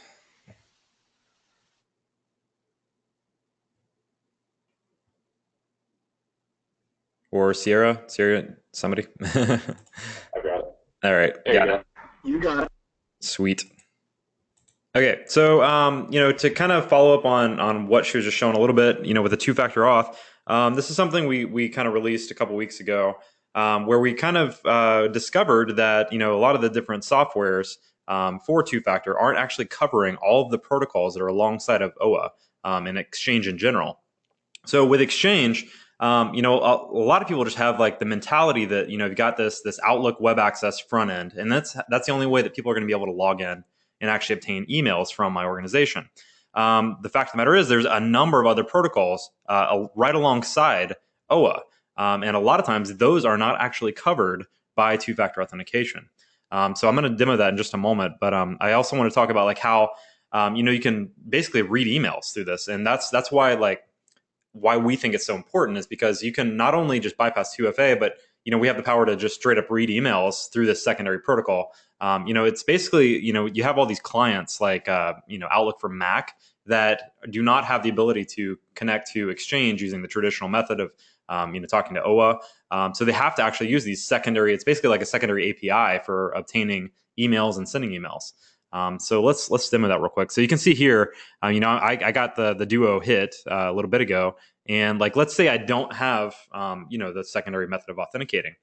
Or Sierra, somebody. I got it. All right, got it. You got it. Sweet. Okay, so to kind of follow up on what she was just showing a little bit, with the two-factor auth, this is something we kind of released a couple weeks ago, where we kind of discovered that a lot of the different softwares for two-factor aren't actually covering all of the protocols that are alongside of OWA and Exchange in general. So with Exchange, a lot of people just have like the mentality that you've got this Outlook web access front end, and that's the only way that people are going to be able to log in and actually obtain emails from my organization. The fact of the matter is there's a number of other protocols right alongside OWA, and a lot of times those are not actually covered by two-factor authentication. So I'm going to demo that in just a moment, but I also want to talk about like how you can basically read emails through this. And that's why why we think it's so important is because you can not only just bypass 2FA, but we have the power to just straight up read emails through this secondary protocol. It's basically, you have all these clients like, Outlook for Mac that do not have the ability to connect to Exchange using the traditional method of, talking to OWA. So they have to actually use these secondary, it's basically like a secondary API for obtaining emails and sending emails. So let's demo that real quick. So you can see here, I got the Duo hit a little bit ago, and let's say I don't have the secondary method of authenticating.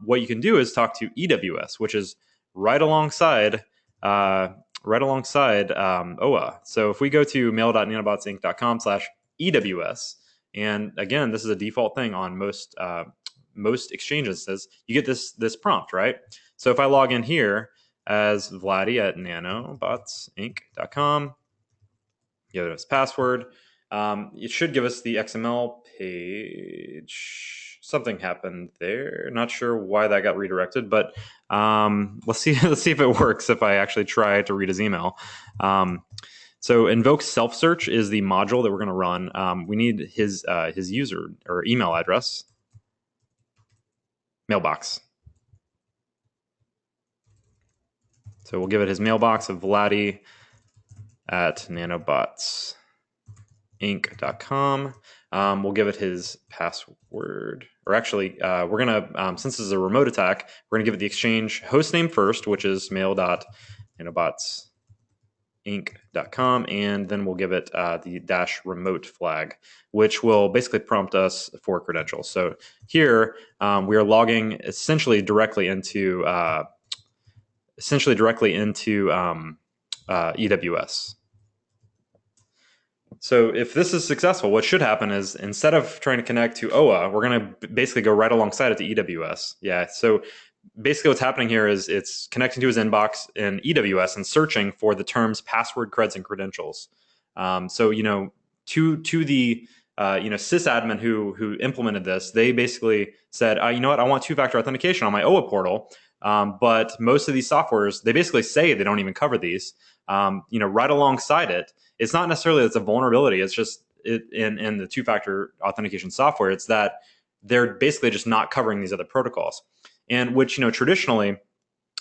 What you can do is talk to EWS, which is right alongside OWA. So if we go to mail.nanobotsinc.com/EWS, and again, this is a default thing on most Exchange instances, you get this prompt, right? So if I log in here as Vladdy at nanobotsinc.com, give it as password. It should give us the XML page. Something happened there. Not sure why that got redirected, but let's see if it works if I actually try to read his email. So invoke self-search is the module that we're going to run. We need his user or email address. Mailbox. So we'll give it his mailbox of Vladdy at nanobotsinc.com. We'll give it his password, or actually, we're gonna, since this is a remote attack, we're gonna give it the Exchange hostname first, which is mail.nanobotsinc.com, and then we'll give it the -remote flag, which will basically prompt us for credentials. So here we are logging essentially directly into EWS. So if this is successful, what should happen is instead of trying to connect to OWA, we're going to basically go right alongside it to EWS. Yeah. So basically what's happening here is it's connecting to his inbox in EWS and searching for the terms password, creds, and credentials. So, to the sysadmin who implemented this, they basically said, you know what, I want two-factor authentication on my OWA portal. But most of these softwares, they basically say they don't even cover these. Right alongside it, it's not necessarily it's a vulnerability. It's just in the two-factor authentication software, it's that they're basically just not covering these other protocols. And which, traditionally,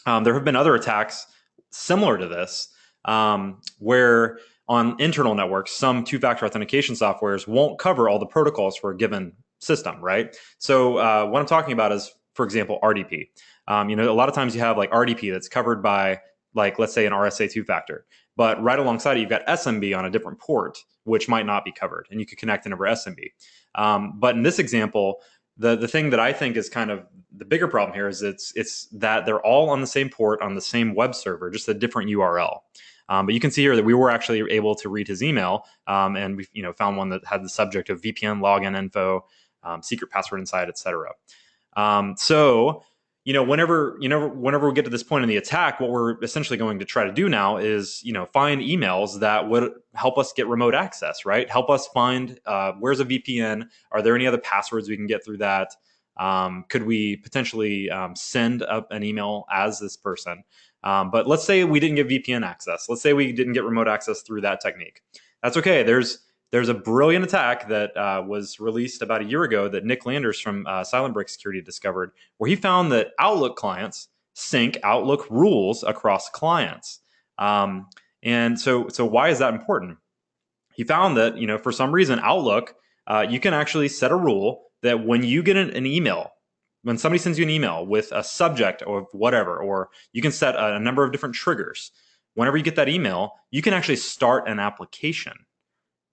there have been other attacks similar to this, where on internal networks, some two-factor authentication softwares won't cover all the protocols for a given system, right? So what I'm talking about is, for example, RDP. A lot of times you have RDP that's covered by let's say an RSA two-factor, but right alongside it, you've got SMB on a different port, which might not be covered, and you could connect in over SMB. But in this example, the thing that I think is kind of the bigger problem here is it's that they're all on the same port on the same web server, just a different URL. But you can see here that we were actually able to read his email, and we found one that had the subject of VPN login info, secret password inside, etc. So whenever we get to this point in the attack, what we're essentially going to try to do now is find emails that would help us get remote access, right? Help us find where's a VPN? Are there any other passwords we can get through that? Could we potentially send up an email as this person? But let's say we didn't get VPN access. Let's say we didn't get remote access through that technique. That's okay. There's a brilliant attack that was released about a year ago that Nick Landers from Silent Break Security discovered, where he found that Outlook clients sync Outlook rules across clients. And so why is that important? He found that, for some reason, Outlook, you can actually set a rule that when you get an email, when somebody sends you an email with a subject or whatever, or you can set a number of different triggers. Whenever you get that email, you can actually start an application.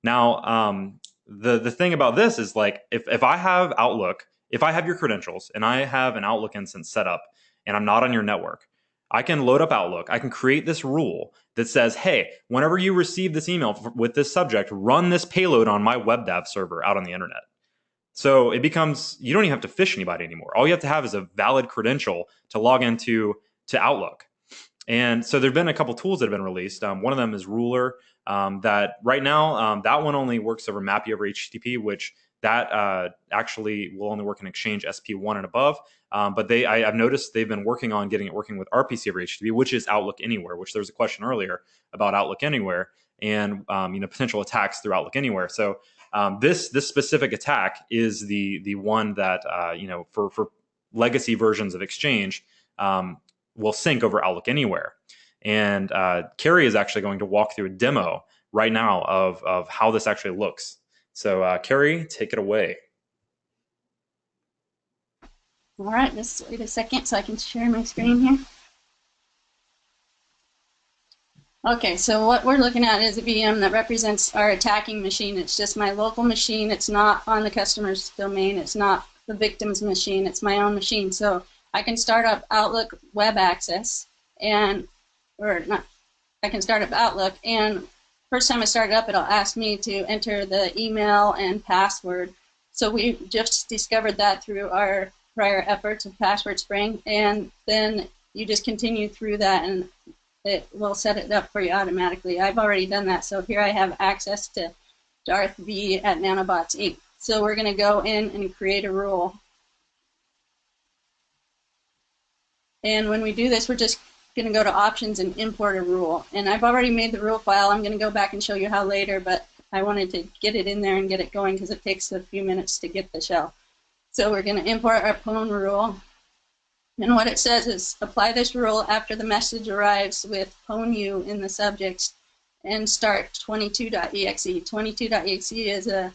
Now, the thing about this is if I have Outlook, if I have your credentials and I have an Outlook instance set up and I'm not on your network, I can load up Outlook. I can create this rule that says, hey, whenever you receive this email with this subject, run this payload on my WebDAV server out on the internet. So it becomes, you don't even have to phish anybody anymore. All you have to have is a valid credential to log into Outlook. And so there have been a couple tools that have been released. One of them is Ruler. That right now, that one only works over MAPI over HTTP, which that actually will only work in Exchange SP1 and above. But I've noticed they've been working on getting it working with RPC over HTTP, which is Outlook Anywhere, which there was a question earlier about Outlook Anywhere and potential attacks through Outlook Anywhere. So this specific attack is the one that for legacy versions of Exchange will sync over Outlook Anywhere. And Carrie is actually going to walk through a demo right now of how this actually looks. So Carrie, take it away. All right, just wait a second so I can share my screen here. Okay, so what we're looking at is a VM that represents our attacking machine. It's just my local machine. It's not on the customer's domain. It's not the victim's machine. It's my own machine. So I can start up Outlook Web Access, I can start up Outlook, and first time I start it up, it'll ask me to enter the email and password. So we just discovered that through our prior efforts of Password Spring, and then you just continue through that and it will set it up for you automatically. I've already done that, so here I have access to Darth V at Nanobots Inc. So we're going to go in and create a rule. And when we do this, we're just going to go to options and import a rule. And I've already made the rule file. I'm going to go back and show you how later, but I wanted to get it in there and get it going because it takes a few minutes to get the shell. So we're going to import our pwn rule. And what it says is apply this rule after the message arrives with pwn in the subjects and start 22.exe. 22.exe is a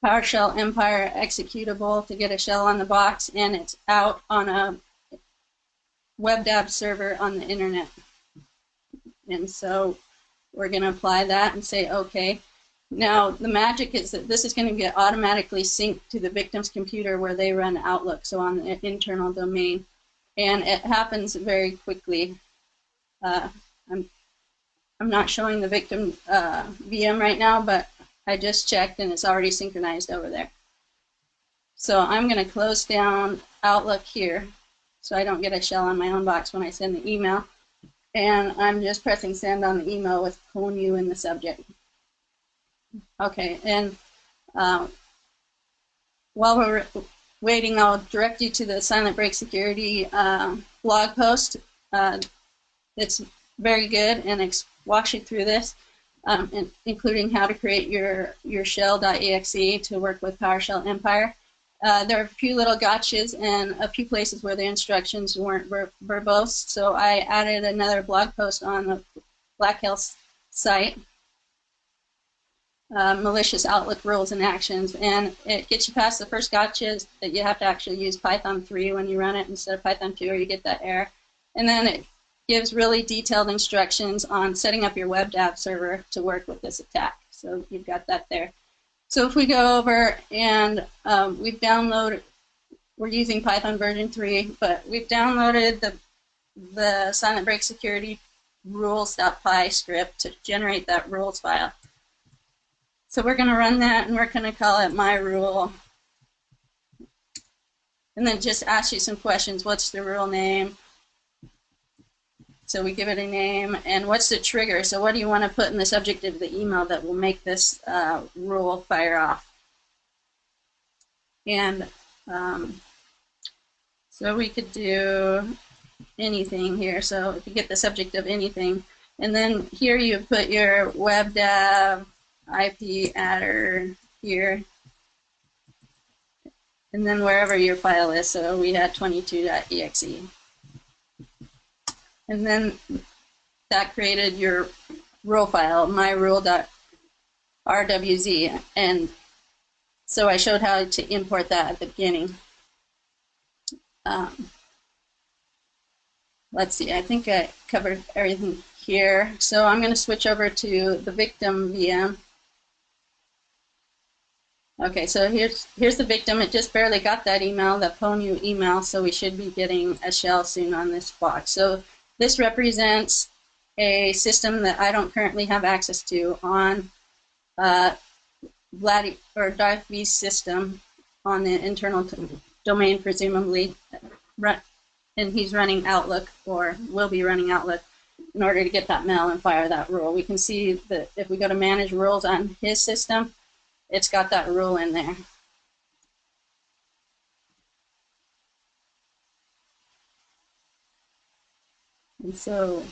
PowerShell Empire executable to get a shell on the box, and it's out on a WebDAV server on the internet. And so we're going to apply that and say OK. Now the magic is that this is going to get automatically synced to the victim's computer where they run Outlook, so on the internal domain. And it happens very quickly. I'm not showing the victim VM right now, but I just checked and it's already synchronized over there. So I'm going to close down Outlook here so I don't get a shell on my own box when I send the email. And I'm just pressing send on the email with pwn in the subject. Okay, and while we're waiting, I'll direct you to the Silent Break Security blog post. It's very good and walks you through this, including how to create your shell.exe to work with PowerShell Empire. There are a few little gotchas and a few places where the instructions weren't verbose, so I added another blog post on the Black Hills site. Malicious Outlook rules and actions, and it gets you past the first gotcha that you have to actually use Python 3 when you run it instead of Python 2 or you get that error. And then it gives really detailed instructions on setting up your WebDAV server to work with this attack. So you've got that there. So if we go over and we've downloaded, we're using Python version 3, but we've downloaded the Silent Break Security rules.py script to generate that rules file. So we're going to run that, and we're going to call it my rule. And then just ask you some questions. What's the rule name? So we give it a name. And what's the trigger? So what do you want to put in the subject of the email that will make this rule fire off? And so we could do anything here. So if you get the subject of anything. And then here you put your WebDAV IP adder here, and then wherever your file is. So we had 22.exe, and then that created your rule file, myrule.rwz, and so I showed how to import that at the beginning. Let's see, I think I covered everything here, so I'm going to switch over to the victim VM. Okay, so here's the victim. It just barely got that email, that pwn email, so we should be getting a shell soon on this box. So this represents a system that I don't currently have access to on Darth V's system on the internal domain, presumably, and he's running Outlook, or will be running Outlook, in order to get that mail and fire that rule. We can see that if we go to manage rules on his system, it's got that rule in there. And so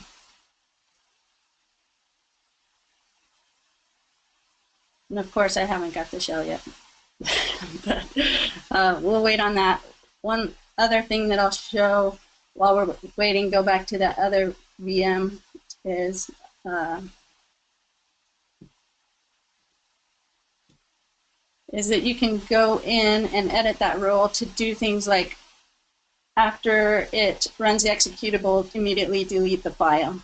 and of course I haven't got the shell yet. But we'll wait on that. One other thing that I'll show while we're waiting, go back to that other VM, is that you can go in and edit that rule to do things like, after it runs the executable, immediately delete the file.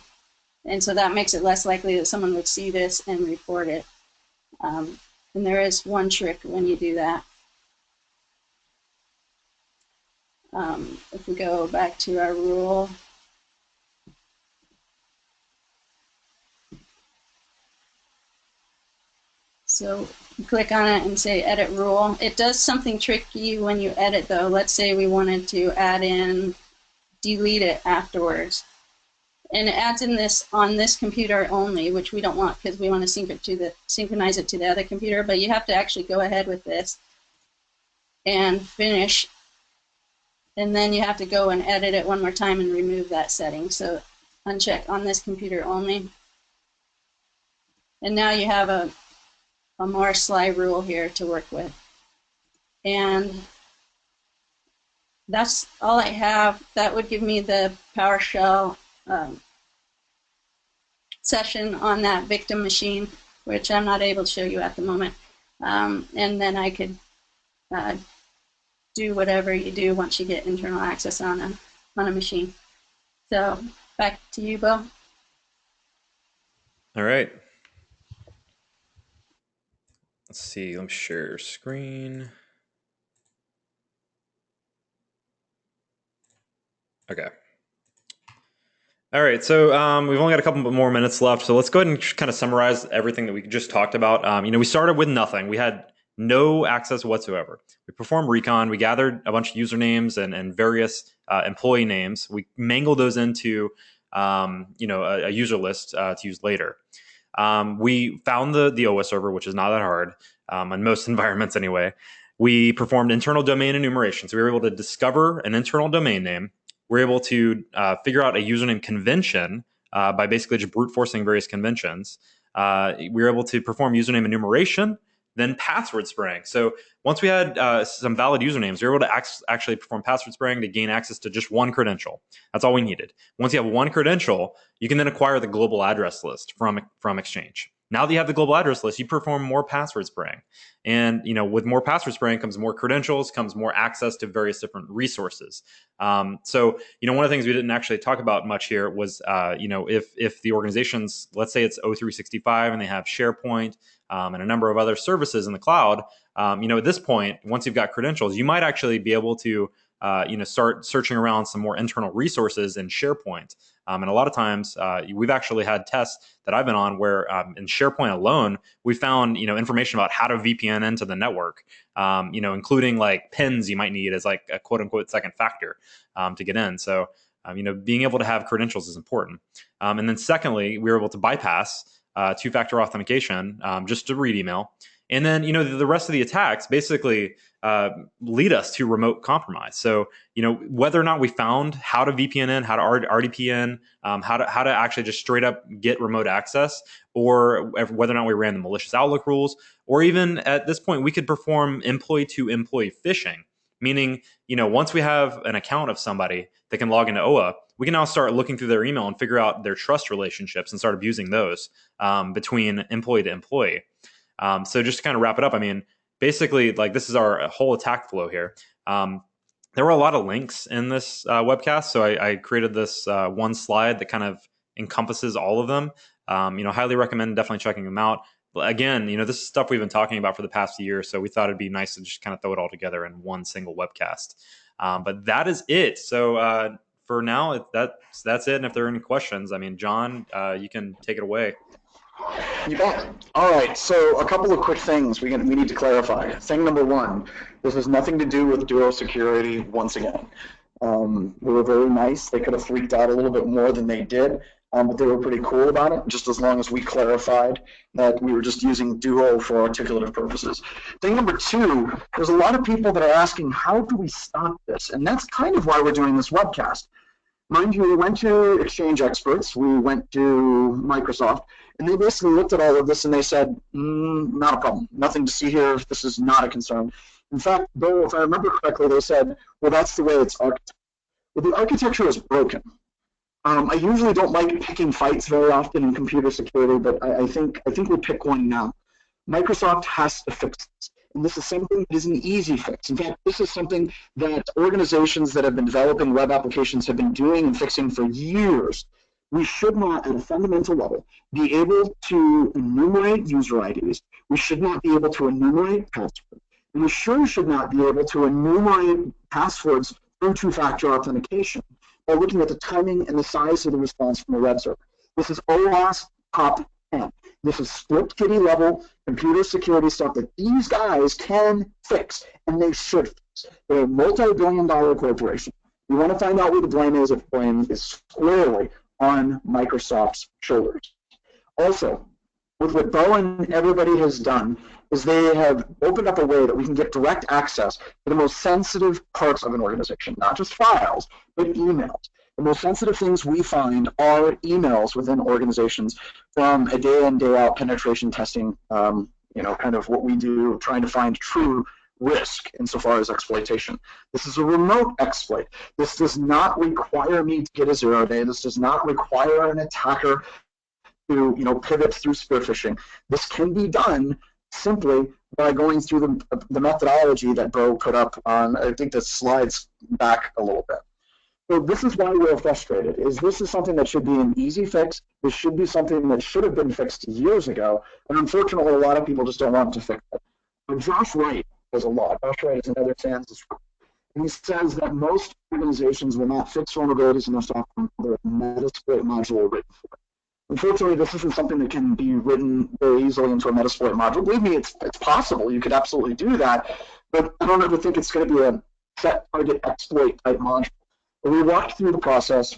And so that makes it less likely that someone would see this and report it. And there is one trick when you do that. If we go back to our rule, so you click on it and say edit rule. It does something tricky when you edit though. Let's say we wanted to add in delete it afterwards. And it adds in this on this computer only, which we don't want because we want to synchronize it to the other computer, but you have to actually go ahead with this and finish. And then you have to go and edit it one more time and remove that setting. So uncheck on this computer only. And now you have a more sly rule here to work with. And that's all I have. That would give me the PowerShell session on that victim machine, which I'm not able to show you at the moment. And then I could do whatever you do once you get internal access on a machine. So back to you, Bo. All right. Let's see, let me share screen. Okay. All right, so we've only got a couple more minutes left, so let's go ahead and kind of summarize everything that we just talked about. We started with nothing. We had no access whatsoever. We performed recon. We gathered a bunch of usernames and various employee names. We mangled those into a user list to use later. We found the OWA server, which is not that hard in most environments anyway. We performed internal domain enumeration. So we were able to discover an internal domain name. We're able to figure out a username convention by basically just brute forcing various conventions. We were able to perform username enumeration, then password spraying. So once we had some valid usernames, we were able to actually perform password spraying to gain access to just one credential. That's all we needed. Once you have one credential, you can then acquire the global address list from Exchange. Now that you have the global address list, you perform more password spraying. And with more password spraying comes more credentials, comes more access to various different resources. So one of the things we didn't actually talk about much here was if the organizations, let's say it's O365 and they have SharePoint and a number of other services in the cloud, at this point, once you've got credentials, you might actually be able to start searching around some more internal resources in SharePoint. And a lot of times we've actually had tests that I've been on where in SharePoint alone, we found, information about how to VPN into the network, including like pins you might need as like a quote unquote second factor to get in. So, being able to have credentials is important. And then secondly, we were able to bypass two-factor authentication just to read email. And then, the rest of the attacks basically lead us to remote compromise. So, whether or not we found how to VPN in, how to RDP in, how to actually just straight up get remote access, or whether or not we ran the malicious Outlook rules, or even at this point, we could perform employee-to-employee phishing, meaning, once we have an account of somebody that can log into OWA, we can now start looking through their email and figure out their trust relationships and start abusing those between employee to employee. So just to kind of wrap it up, basically, like this is our whole attack flow here. There were a lot of links in this webcast, so I created this one slide that kind of encompasses all of them. Highly recommend definitely checking them out. Again, this is stuff we've been talking about for the past few years, so we thought it'd be nice to just kind of throw it all together in one single webcast. But that is it. So for now, that's it. And if there are any questions, John, you can take it away. You bet. All right, so a couple of quick things we need to clarify. Thing number one, this has nothing to do with Duo security once again. They were very nice. They could have freaked out a little bit more than they did, but they were pretty cool about it, just as long as we clarified that we were just using Duo for articulative purposes. Thing number two, there's a lot of people that are asking, how do we stop this? And that's kind of why we're doing this webcast. Mind you, we went to Exchange experts, we went to Microsoft, and they basically looked at all of this and they said, not a problem, nothing to see here, this is not a concern. In fact, though, if I remember correctly, they said, well, that's the way it's architected. Well, the architecture is broken. I usually don't like picking fights very often in computer security, but I think we'll pick one now. Microsoft has to fix this. And this is something that is an easy fix. In fact, this is something that organizations that have been developing web applications have been doing and fixing for years. We should not, at a fundamental level, be able to enumerate user IDs. We should not be able to enumerate passwords. And we sure should not be able to enumerate passwords through two-factor authentication by looking at the timing and the size of the response from the web server. This is OWASP top 10. This is script kiddie level computer security stuff that these guys can fix, and they should fix. They're a multi-billion-dollar corporation. You want to find out where the blame is, if the blame is squarely on Microsoft's shoulders. Also, with what Bo and everybody has done, is they have opened up a way that we can get direct access to the most sensitive parts of an organization, not just files, but emails. The most sensitive things we find are emails within organizations from a day-in, day-out penetration testing, kind of what we do, trying to find true risk insofar as exploitation. This is a remote exploit. This does not require me to get a 0-day. This does not require an attacker to pivot through spear phishing. This can be done simply by going through the methodology that Bo put up on, I think the slides back a little bit. So this is why we're frustrated, this is something that should be an easy fix. This should be something that should have been fixed years ago, and unfortunately a lot of people just don't want to fix it. But Josh Wright does a lot. Josh Wright is another Kansas, and he says that most organizations will not fix vulnerabilities in their software until there's a Metasploit module written for it. Unfortunately, this isn't something that can be written very easily into a Metasploit module. Believe me, it's possible. You could absolutely do that, but I don't ever think it's going to be a set target exploit type module. But we walked through the process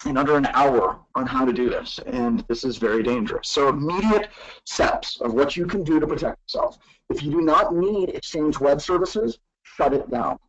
in under an hour on how to do this, and this is very dangerous. So immediate steps of what you can do to protect yourself. If you do not need Exchange Web Services, shut it down.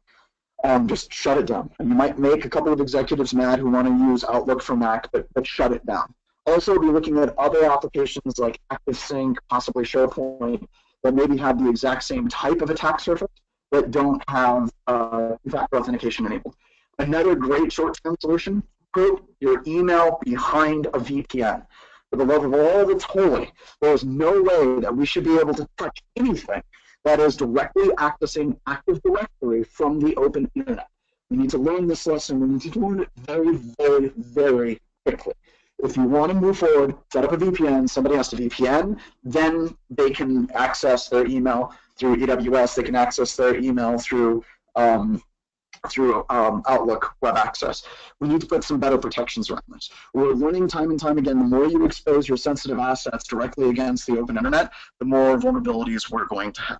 Just shut it down. And you might make a couple of executives mad who want to use Outlook for Mac, but shut it down. Also, be looking at other applications like ActiveSync, possibly SharePoint, that maybe have the exact same type of attack surface that don't have two-factor authentication enabled. Another great short-term solution, put your email behind a VPN. For the love of all that's holy, there is no way that we should be able to touch anything that is directly accessing Active Directory from the open internet. We need to learn this lesson. We need to learn it very, very, very quickly. If you want to move forward, set up a VPN. Somebody has to VPN. Then they can access their email through AWS. They can access their email through Outlook Web Access. We need to put some better protections around this. We're learning time and time again, the more you expose your sensitive assets directly against the open internet, the more vulnerabilities we're going to have.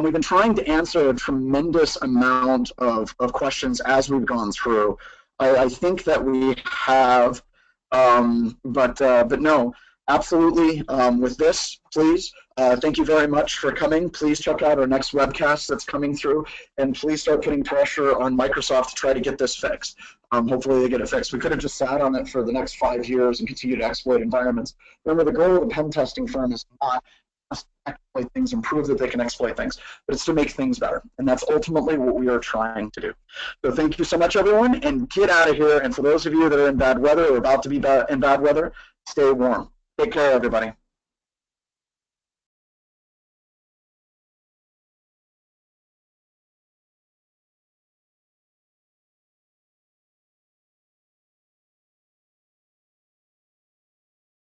We've been trying to answer a tremendous amount of questions as we've gone through. I think that we have, but no, absolutely. With this, please, thank you very much for coming. Please check out our next webcast that's coming through, and please start putting pressure on Microsoft to try to get this fixed. Hopefully they get it fixed. We could have just sat on it for the next 5 years and continue to exploit environments. Remember, the goal of a pen testing firm is not just to exploit things and prove that they can exploit things, but it's to make things better, and that's ultimately what we are trying to do. So thank you so much, everyone, and get out of here. And for those of you that are in bad weather or about to be in bad weather, stay warm. Take care, everybody.